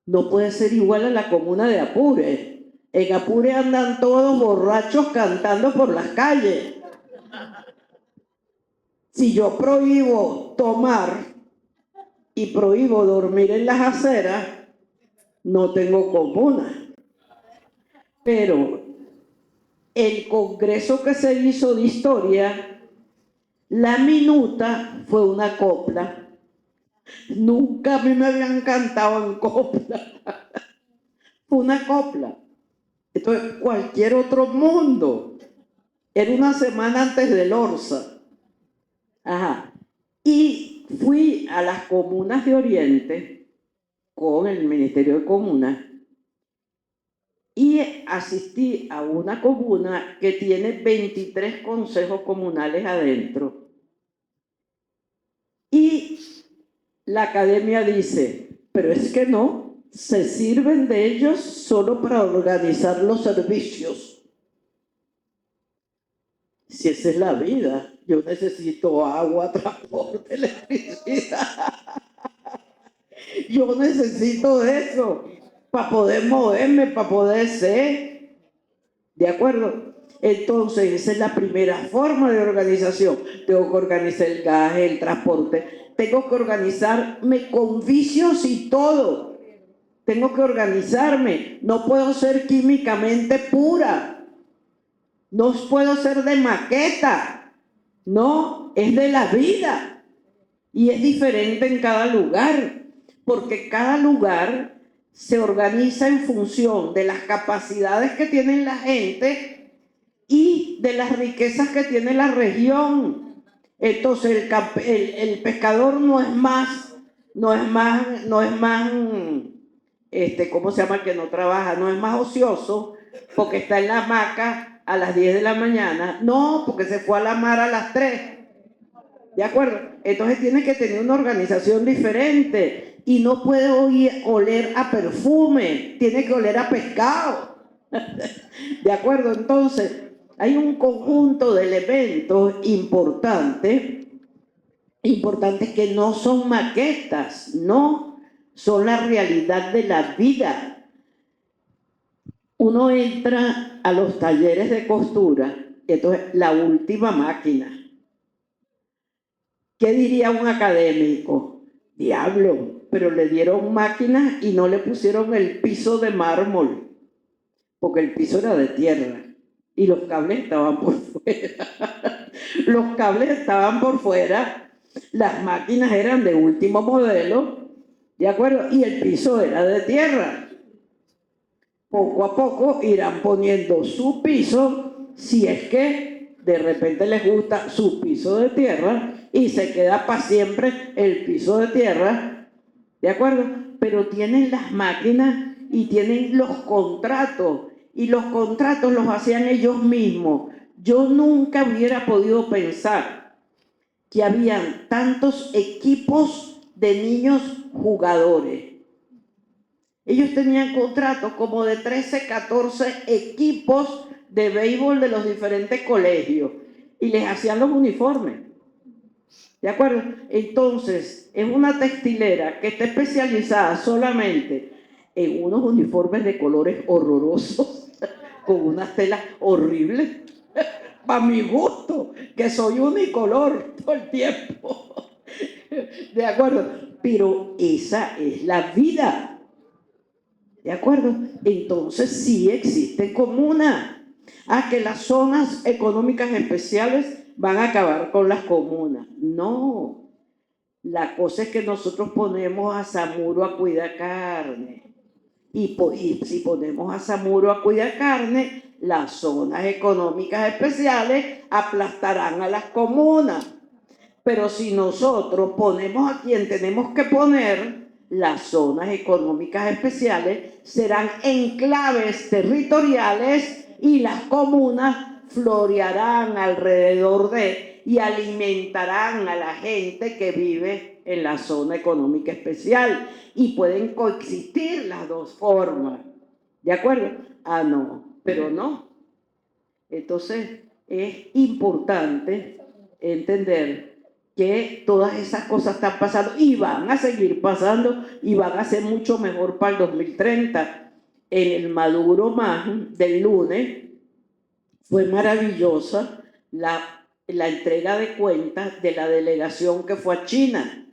no puede ser igual a la comuna de Apure. En Apure andan todos borrachos cantando por las calles. Si yo prohíbo tomar y prohíbo dormir en las aceras, no tengo comuna. Pero el congreso que se hizo de historia, la minuta fue una copla. Nunca a mí me habían cantado en copla. Fue una copla. Entonces, cualquier otro mundo. Era una semana antes del Orsa. Ajá. Y fui a las comunas de Oriente con el Ministerio de Comunas y asistí a una comuna que tiene 23 consejos comunales adentro. Y la academia dice, pero es que no, se sirven de ellos solo para organizar los servicios. Si esa es la vida, yo necesito agua, transporte, electricidad. Yo necesito eso para poder moverme, para poder ser. ¿De acuerdo? Entonces, esa es la primera forma de organización. Tengo que organizar el gas, el transporte. Tengo que organizarme con vicios y todo. Tengo que organizarme. No puedo ser químicamente pura. No puedo ser de maqueta. No, es de la vida. Y es diferente en cada lugar. Porque cada lugar se organiza en función de las capacidades que tiene la gente y de las riquezas que tiene la región. Entonces el pescador no es más, ¿cómo se llama? Que no trabaja, no es más ocioso porque está en la hamaca a las 10 de la mañana, no, porque se fue a la mar a las 3. ¿De acuerdo? Entonces tiene que tener una organización diferente y no puede oler a perfume, tiene que oler a pescado. ¿De acuerdo? Entonces, hay un conjunto de elementos importantes que no son maquetas, no, son la realidad de la vida. Uno entra a los talleres de costura, entonces la última máquina. ¿Qué diría un académico? Diablo, pero le dieron máquinas y no le pusieron el piso de mármol, porque el piso era de tierra y los cables estaban por fuera. Los cables estaban por fuera, las máquinas eran de último modelo, ¿de acuerdo? Y el piso era de tierra. Poco a poco irán poniendo su piso, si es que de repente les gusta su piso de tierra y se queda para siempre el piso de tierra, ¿de acuerdo? Pero tienen las máquinas y tienen los contratos, y los contratos los hacían ellos mismos. Yo nunca hubiera podido pensar que habían tantos equipos de niños jugadores. Ellos tenían contratos como de 13, 14 equipos de béisbol de los diferentes colegios y les hacían los uniformes. ¿De acuerdo? Entonces, es una textilera que está especializada solamente en unos uniformes de colores horrorosos, con unas telas horribles, para mi gusto, que soy unicolor todo el tiempo. ¿De acuerdo? Pero esa es la vida. ¿De acuerdo? Entonces sí existe comunas. Que las zonas económicas especiales van a acabar con las comunas. No. La cosa es que nosotros ponemos a Samuro a cuidar carne. Y si ponemos a Samuro a cuidar carne, las zonas económicas especiales aplastarán a las comunas. Pero si nosotros ponemos a quien tenemos que poner, las zonas económicas especiales serán enclaves territoriales y las comunas florearán alrededor de y alimentarán a la gente que vive en la zona económica especial y pueden coexistir las dos formas. ¿De acuerdo? No, pero no. Entonces es importante entender que todas esas cosas están pasando y van a seguir pasando y van a ser mucho mejor para el 2030. En el Maduro más del lunes fue maravillosa la entrega de cuentas de la delegación que fue a China.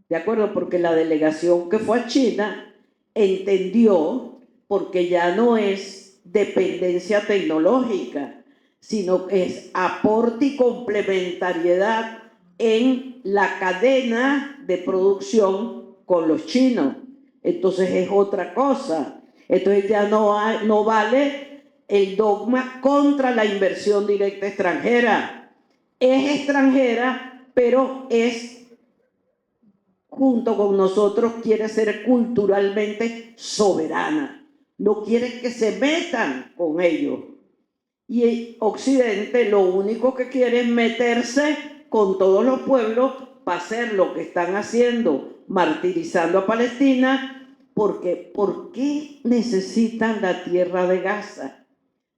¿De acuerdo? Porque la delegación que fue a China entendió, porque ya no es dependencia tecnológica, sino que es aporte y complementariedad en la cadena de producción con los chinos. Entonces es otra cosa. Entonces ya no vale el dogma contra la inversión directa extranjera. Es extranjera, pero es junto con nosotros quiere ser culturalmente soberana, no quiere que se metan con ellos. Y Occidente lo único que quiere es meterse con todos los pueblos para hacer lo que están haciendo, martirizando a Palestina, porque ¿por qué necesitan la tierra de Gaza?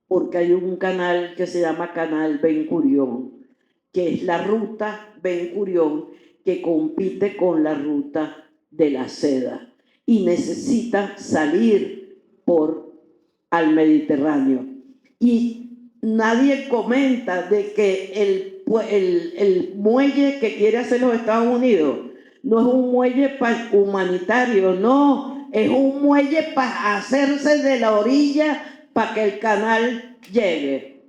Porque hay un canal que se llama Canal Ben Gurión, que es la ruta Ben Gurión que compite con la ruta de la seda y necesita salir al Mediterráneo. Y nadie comenta de que el muelle que quiere hacer los Estados Unidos no es un muelle humanitario, no, es un muelle para hacerse de la orilla para que el canal llegue.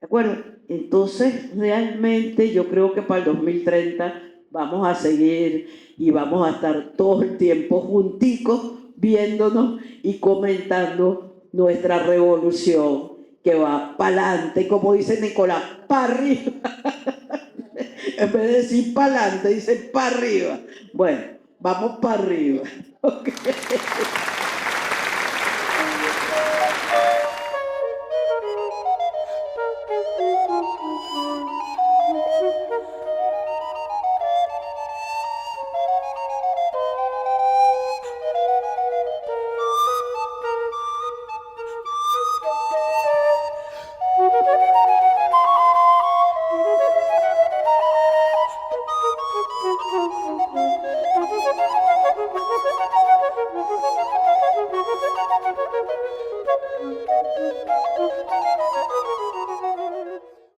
¿De acuerdo? Entonces, realmente yo creo que para el 2030 vamos a seguir y vamos a estar todo el tiempo junticos, viéndonos y comentando nuestra revolución que va para adelante, como dice Nicolás, para arriba. En vez de decir para adelante, dice para arriba. Bueno, vamos para arriba. Okay.